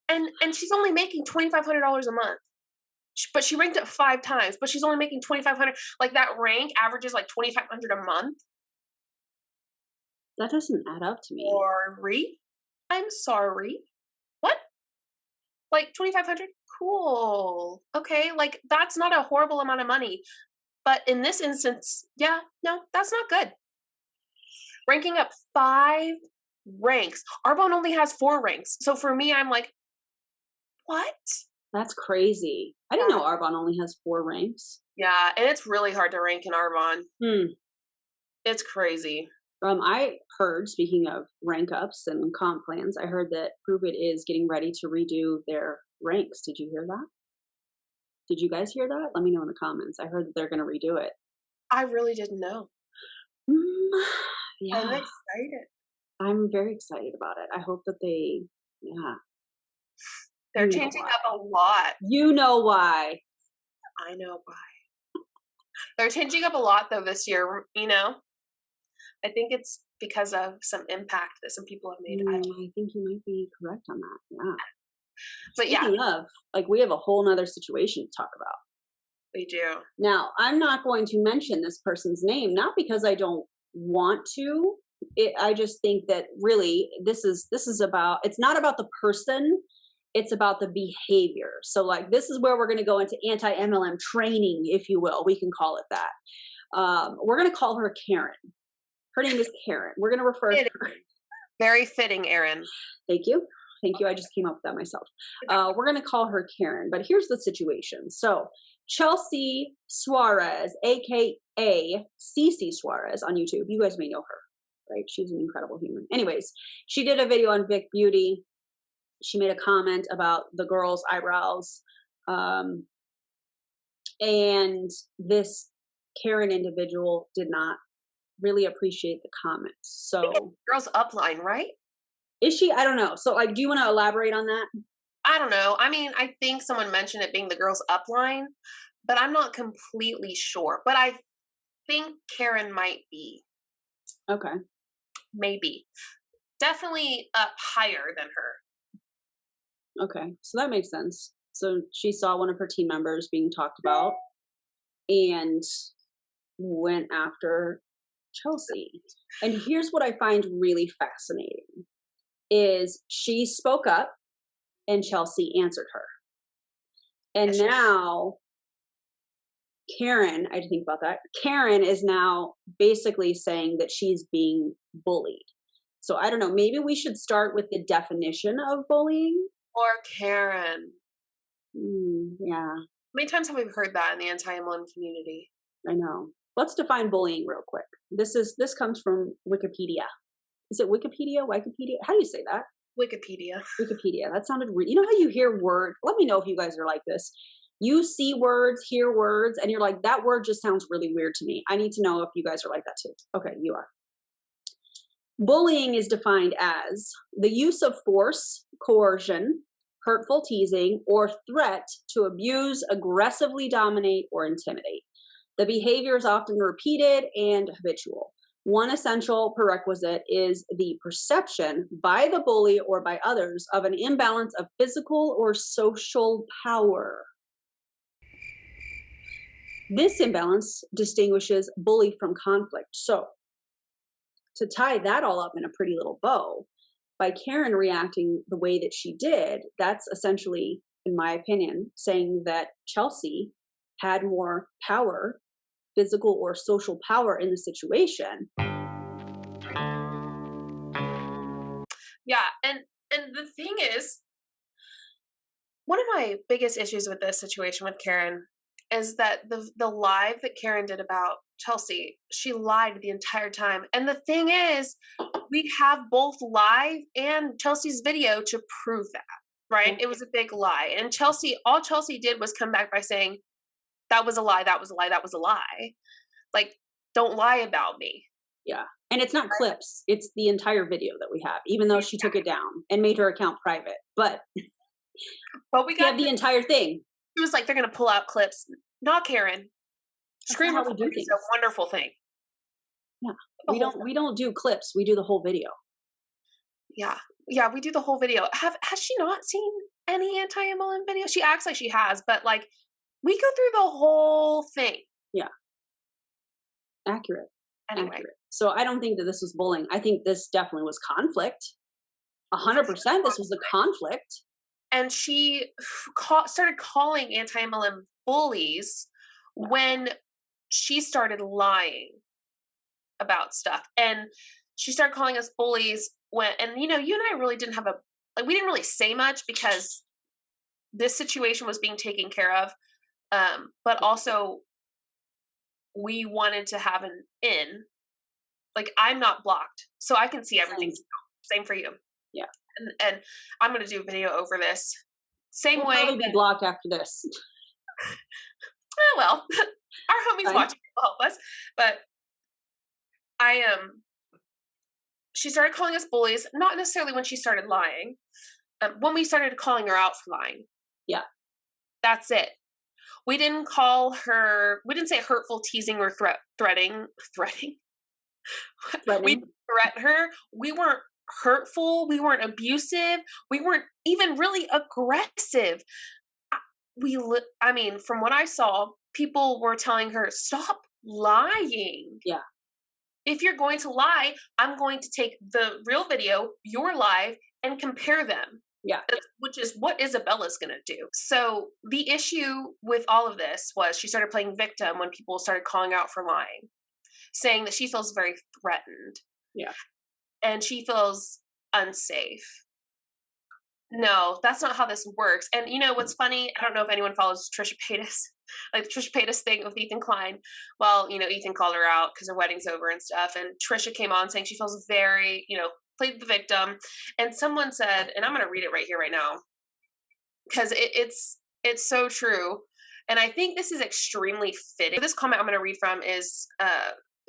And she's only making $2,500 a month. But she ranked up 5 times, but she's only making $2,500. Like that rank averages like $2,500 a month. That doesn't add up to me. I'm sorry. What? Like $2,500? Cool. Okay, like that's not a horrible amount of money. But in this instance, no, that's not good. Ranking up 5 ranks. Arbonne only has 4 ranks. So for me, I'm like, what? That's crazy. I didn't know Arbonne only has 4 ranks. Yeah, and it's really hard to rank in Arbonne. It's crazy. I heard, speaking of rank ups and comp plans, I heard that Prove It is getting ready to redo their ranks. Did you hear that? Did you guys hear that? Let me know in the comments. I heard that they're going to redo it. I really didn't know. Yeah. I'm excited. I'm very excited about it. I hope that they're changing up a lot. You know why. I I know why. They're changing up a lot though this year, you know? I think it's because of some impact that some people have made. I think you might be correct on that. Yeah. But yeah, Speaking of, like, we have a whole nother situation to talk about. we do. Now, I'm not going to mention this person's name, not because I don't want to. I just think that really this is about, it's not about the person, it's about the behavior. So like this is where we're going to go into anti-MLM training, if you will. We can call it that. We're going to call her Karen. Her name is Karen. We're going to refer to her. Very fitting, Erin. Thank you. Thank you. I just came up with that myself. We're going to call her Karen, but here's the situation. So Chelsea Suarez, aka Cece Suarez on YouTube. You guys may know her, right? She's an incredible human. Anyways, she did a video on Vic Beauty. She made a comment about the girl's eyebrows. And this Karen individual did not really appreciate the comments. So Girl's upline, right? is she? I don't know. So like, do you want to elaborate on that? I don't know. I mean, I think someone mentioned it being the girl's upline, but I'm not completely sure. But I think Karen might be. Okay. Maybe. Definitely up higher than her. Okay. So that makes sense. So she saw one of her team members being talked about and went after Chelsea. And here's what I find really fascinating is she spoke up and Chelsea answered her. And now Karen, I had to think about that. Karen is now basically saying that she's being bullied. So I don't know, maybe we should start with the definition of bullying. Or Karen. Yeah. How many times have we heard that in the anti-MLM community? I know. Let's define bullying real quick. This comes from Wikipedia. Is it Wikipedia? Wikipedia? How do you say that? Wikipedia. Wikipedia. That sounded weird. You know how you hear word? Let me know if you guys are like this. You see words, hear words, and you're like, that word just sounds really weird to me. I need to know if you guys are like that too. Okay, you are. Bullying is defined as the use of force, coercion, hurtful teasing, or threat to abuse, aggressively dominate, or intimidate. The behavior is often repeated and habitual. One essential prerequisite is the perception by the bully or by others of an imbalance of physical or social power. This imbalance distinguishes bully from conflict. So, to tie that all up in a pretty little bow, by Karen reacting the way that she did, that's essentially, in my opinion, saying that Chelsea had more power, physical or social power in the situation. Yeah, and the thing is, one of my biggest issues with this situation with Karen is that the live that Karen did about Chelsea, she lied the entire time. And the thing is, we have both live and Chelsea's video to prove that, right? It was a big lie. And all Chelsea did was come back by saying, that was a lie, that was a lie, that was a lie. Like, don't lie about me. Yeah. And it's not clips. It's the entire video that we have, even though she took it down and made her account private. But we got the entire thing. It was like, they're going to pull out clips. Not Karen. Scream recording is a wonderful thing. Yeah. We don't do clips. We do the whole video. Yeah. Yeah, we do the whole video. Has she not seen any anti-MLM video? She acts like she has, but like, we go through the whole thing. Yeah. Accurate. Anyway. Accurate. So I don't think that this was bullying. I think this definitely was conflict. 100% this was a conflict. And she started calling anti-MLM bullies when she started lying about stuff. And she started calling us bullies and you and I really didn't have we didn't really say much because this situation was being taken care of. But also we wanted to have an in. Like, I'm not blocked, so I can see everything. Same for you. Yeah. And I'm going to do a video over this. We'll way. Probably be blocked after this. Oh, well, our homies watching will help us. But she started calling us bullies, not necessarily when she started lying. When we started calling her out for lying. Yeah. That's it. We didn't call her, we didn't say hurtful, teasing, or threatening. We Threatening. didn't threaten her. We weren't hurtful. We weren't abusive. We weren't even really aggressive. I mean, from what I saw, people were telling her, stop lying. Yeah. If you're going to lie, I'm going to take the real video, your live, and compare them. Yeah. Which is what Isabella's going to do. So the issue with all of this was she started playing victim when people started calling out for lying, saying that she feels very threatened. Yeah. And she feels unsafe. No, that's not how this works. And you know what's funny? I don't know if anyone follows Trisha Paytas, like the Trisha Paytas thing with Ethan Klein. Well, you know, Ethan called her out because her wedding's over and stuff. And Trisha came on saying she feels very, you know, played the victim. And someone said, and I'm going to read it right here, right now, because it's so true. And I think this is extremely fitting. This comment I'm going to read from is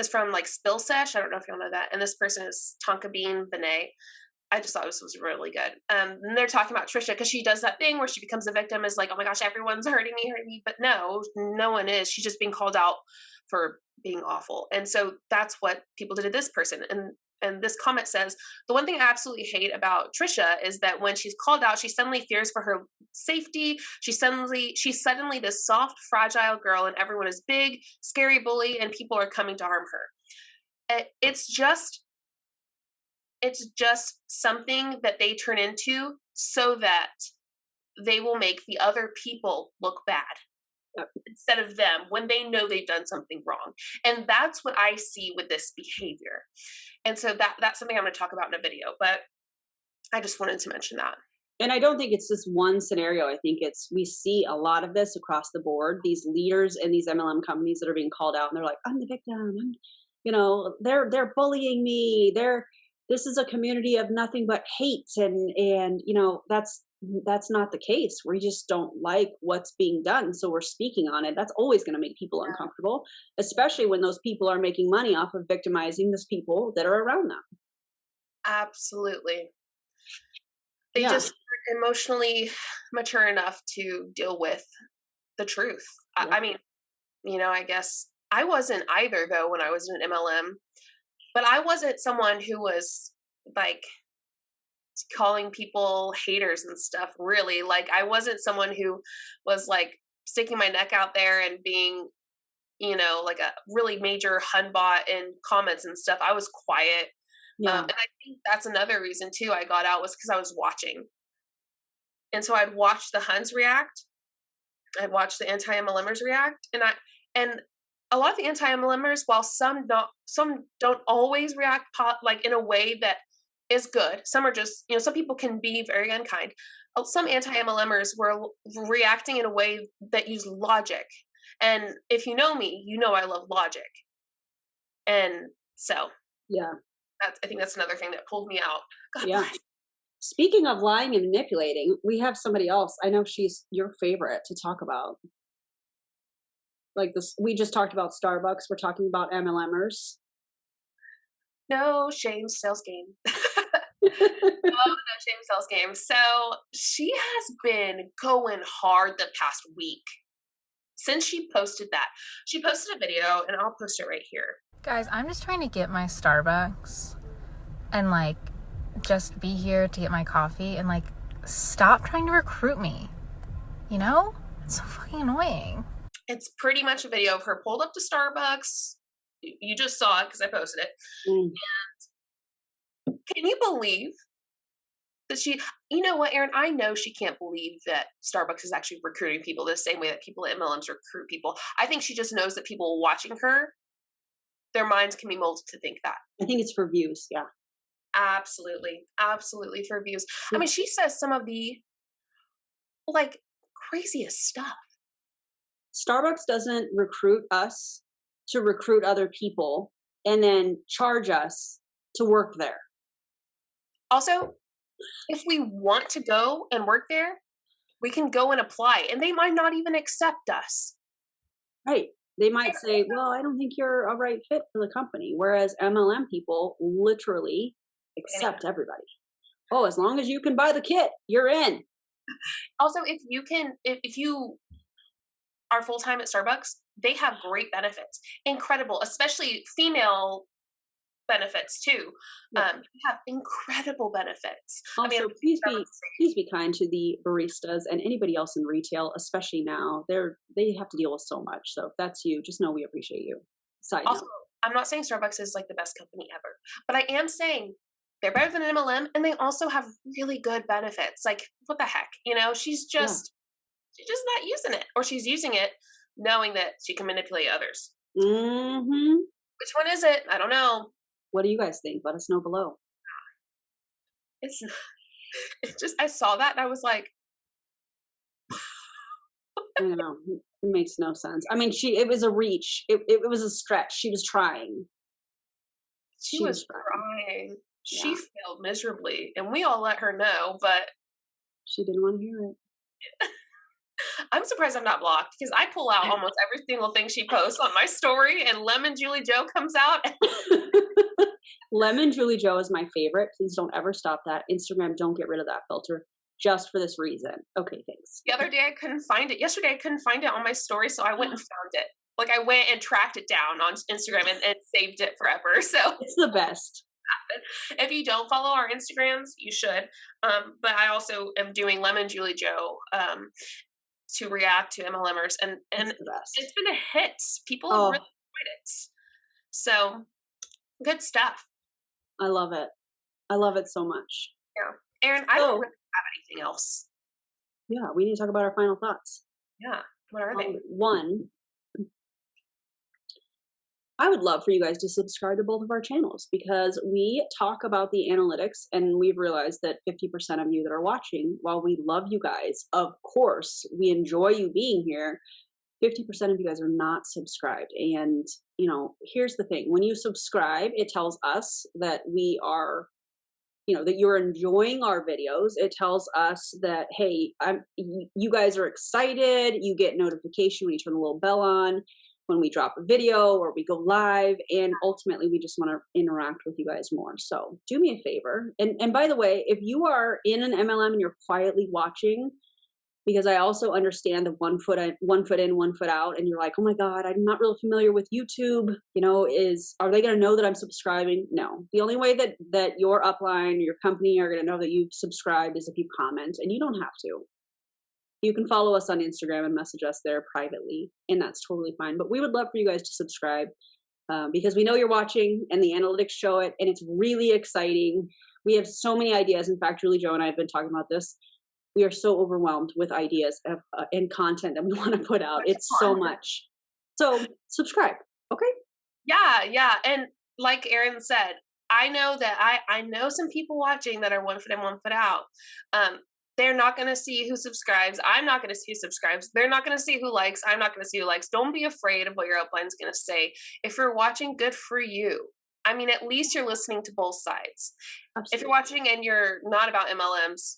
from like Spill Sesh. I don't know if y'all know that. And this person is Tonka Bean Benet. I just thought this was really good. And they're talking about Trisha because she does that thing where she becomes a victim, is like, oh my gosh, everyone's hurting me. But no one is. She's just being called out for being awful. And so that's what people did to this person. And this comment says, the one thing I absolutely hate about Trisha is that when she's called out, she suddenly fears for her safety. She's suddenly this soft, fragile girl, and everyone is big, scary bully, and people are coming to harm her. It's just something that they turn into so that they will make the other people look bad. Yep. Instead of them, when they know they've done something wrong. And that's what I see with this behavior. And so that's something I'm going to talk about in a video, but I just wanted to mention that. And I don't think it's just one scenario. I think we see a lot of this across the board. These leaders in these MLM companies that are being called out, and they're like, I'm the victim. They're bullying me. This is a community of nothing but hate. And that's not the case. We just don't like what's being done. So we're speaking on it. That's always going to make people uncomfortable, especially when those people are making money off of victimizing those people that are around them. Absolutely. They just aren't emotionally mature enough to deal with the truth. Yeah. I mean, I guess I wasn't either, though, when I was in an MLM. But I wasn't someone who was like calling people haters and stuff, really. Like, I wasn't someone who was like sticking my neck out there and being, like a really major hunbot in comments and stuff. I was quiet. Yeah. And I think that's another reason too I got out, was because I was watching. And so I'd watch the Huns react. I'd watch the anti-MLMers react. And a lot of the anti-MLMers, while some don't always react like in a way that is good. Some are just, some people can be very unkind. Some anti-MLMers were reacting in a way that used logic. And if you know me, you know I love logic. And so, yeah, I think that's another thing that pulled me out. God bless. Speaking of lying and manipulating, we have somebody else. I know she's your favorite to talk about. Like this, we just talked about Starbucks. We're talking about MLMers. No shame, sales game. No shame, sales game. So she has been going hard the past week since she posted that. She posted a video, and I'll post it right here. Guys, I'm just trying to get my Starbucks and like just be here to get my coffee and like stop trying to recruit me. It's so fucking annoying. It's pretty much a video of her pulled up to Starbucks. You just saw it because I posted it. And can you believe that you know what, Erin? I know she can't believe that Starbucks is actually recruiting people the same way that people at MLMs recruit people. I think she just knows that people watching her, their minds can be molded to think that. I think it's for views. Yeah. Absolutely. Absolutely for views. I mean, she says some of the like craziest stuff. Starbucks doesn't recruit us to recruit other people and then charge us to work there. Also, if we want to go and work there, we can go and apply, and they might not even accept us. Right. They might say, well, I don't think you're a right fit for the company. Whereas MLM people literally accept everybody. Oh, as long as you can buy the kit, you're in. Also, are full-time at Starbucks, they have great benefits. Incredible, especially female benefits too. Yeah. You have incredible benefits. Also, please be kind to the baristas and anybody else in retail, especially now. They have to deal with so much. So if that's you, just know we appreciate you. Side Also, note. I'm not saying Starbucks is like the best company ever, but I am saying they're better than MLM, and they also have really good benefits. Like, what the heck? You know, she's just not using it, or she's using it knowing that she can manipulate others. Mm-hmm. Which one is it? I don't know. What do you guys think? Let us know below. It's just, I saw that and I was like, I know, it makes no sense. I mean, it was a reach. It was a stretch. She was trying. She was trying. She failed miserably, and we all let her know, but she didn't want to hear it. I'm surprised I'm not blocked, because I pull out almost every single thing she posts on my story, and Lemon Julie Joe comes out. Lemon Julie Joe is my favorite. Please don't ever stop that. Instagram, don't get rid of that filter just for this reason. Okay, thanks. The other day I couldn't find it. Yesterday I couldn't find it on my story, so I went and found it. Like, I went and tracked it down on Instagram and saved it forever. So it's the best. If you don't follow our Instagrams, you should. But I also am doing Lemon Julie Joe to react to MLMers, and it's been a hit. People have really enjoyed it. So good stuff. I love it. I love it so much. Yeah, Erin, I don't really have anything else. Yeah, we need to talk about our final thoughts. Yeah, what are they? One, I would love for you guys to subscribe to both of our channels, because we talk about the analytics, and we've realized that 50% of you that are watching, while we love you guys, of course, we enjoy you being here, 50% of you guys are not subscribed. And, you know, here's the thing. When you subscribe, it tells us that we are, you know, that you're enjoying our videos. It tells us that, hey, you guys are excited. You get notification when you turn the little bell on, when we drop a video or we go live, and ultimately we just want to interact with you guys more. So do me a favor. And by the way, if you are in an MLM and you're quietly watching, because I also understand the one foot in, 1 foot out, and you're like, oh my God, I'm not real familiar with YouTube, you know, are they going to know that I'm subscribing? No. The only way that your upline, your company are going to know that you've subscribed is if you comment, and you don't have to. You can follow us on Instagram and message us there privately, and that's totally fine. But we would love for you guys to subscribe because we know you're watching, and the analytics show it, and it's really exciting. We have so many ideas. In fact, Julie Joe and I have been talking about this. We are so overwhelmed with ideas and content that we want to put out. It's so much. So subscribe, okay? Yeah. And like Erin said, I know that I know some people watching that are 1 foot in, 1 foot out. They're not going to see who subscribes. I'm not going to see who subscribes. They're not going to see who likes. I'm not going to see who likes. Don't be afraid of what your upline's going to say. If you're watching, good for you. I mean, at least you're listening to both sides. Absolutely. If you're watching and you're not about MLMs,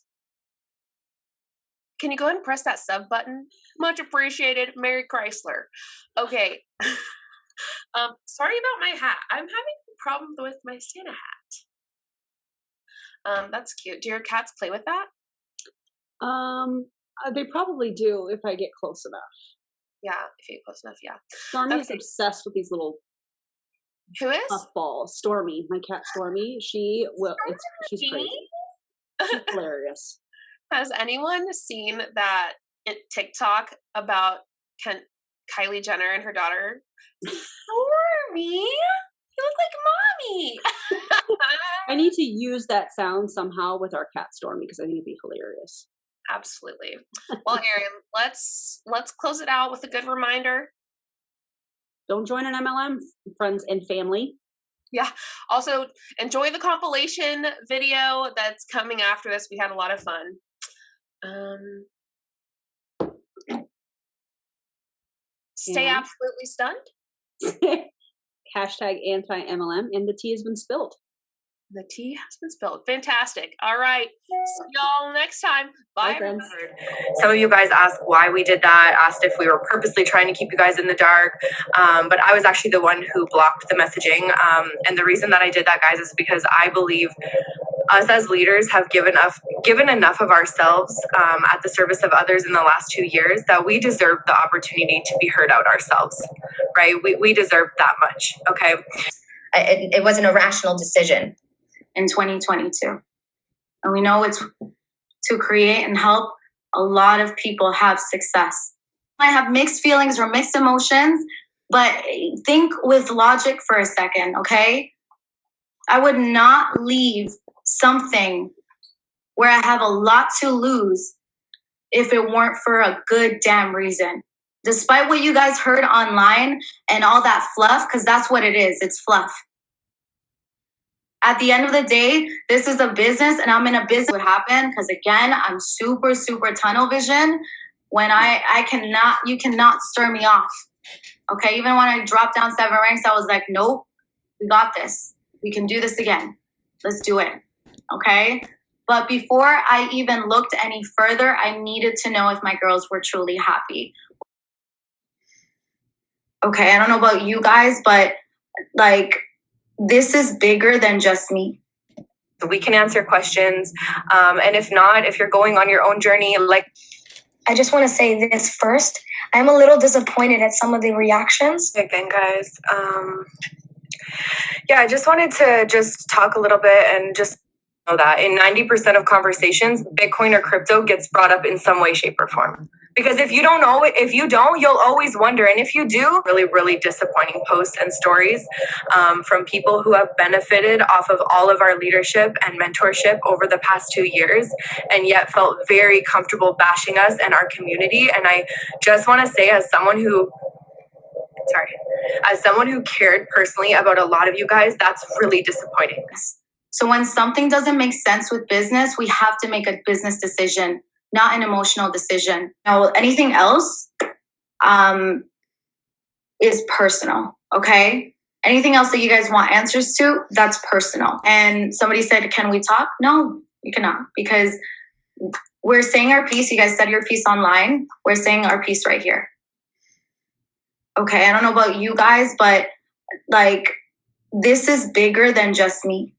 can you go ahead and press that sub button? Much appreciated. Mary Chrysler. Okay. Sorry about my hat. I'm having a problem with my Santa hat. That's cute. Do your cats play with that? They probably do if I get close enough. Yeah, if you get close enough, yeah. Stormy is obsessed with these little Who is? puffballs. Stormy, my cat Stormy. She's crazy. She's hilarious. Has anyone seen that TikTok about Kylie Jenner and her daughter? Stormy, you look like mommy. I need to use that sound somehow with our cat Stormy because I think it'd be hilarious. Absolutely. Well, Erin, let's close it out with a good reminder. Don't join an MLM, friends and family. Yeah. Also, enjoy the compilation video that's coming after this. We had a lot of fun. Stay absolutely stunned. Hashtag anti-MLM, and the tea has been spilled. The tea has been spilled. Fantastic. All right. See y'all next time. Bye, friends. Some of you guys asked why we did that, asked if we were purposely trying to keep you guys in the dark. But I was actually the one who blocked the messaging. And the reason that I did that, guys, is because I believe us as leaders have given enough of ourselves at the service of others in the last 2 years that we deserve the opportunity to be heard out ourselves, right? We deserve that much, okay? It wasn't a rational decision. In 2022. And we know it's to create and help a lot of people have success. I have mixed feelings or mixed emotions, but think with logic for a second, okay? I would not leave something where I have a lot to lose if it weren't for a good damn reason. Despite what you guys heard online and all that fluff, because that's what it is, it's fluff. At the end of the day, this is a business and I'm in a business. What happened? Because again, I'm super, super tunnel vision. When you cannot stir me off. Okay, even when I dropped down 7 ranks, I was like, nope, we got this. We can do this again. Let's do it. Okay. But before I even looked any further, I needed to know if my girls were truly happy. Okay, I don't know about you guys, but like, this is bigger than just me. We can answer questions. And if not, if you're going on your own journey, like, I just want to say this first. I'm a little disappointed at some of the reactions. Again, guys. Yeah, I just wanted to just talk a little bit and just know that in 90% of conversations, Bitcoin or crypto gets brought up in some way, shape, or form. Because if you don't know it, you'll always wonder. And if you do, really, really disappointing posts and stories from people who have benefited off of all of our leadership and mentorship over the past 2 years and yet felt very comfortable bashing us and our community. And I just want to say, as someone who cared personally about a lot of you guys, that's really disappointing. So when something doesn't make sense with business, we have to make a business decision, not an emotional decision. Now, anything else is personal, okay? Anything else that you guys want answers to, that's personal. And somebody said, can we talk? No, you cannot, because we're saying our piece. You guys said your piece online. We're saying our piece right here. Okay, I don't know about you guys, but like, this is bigger than just me.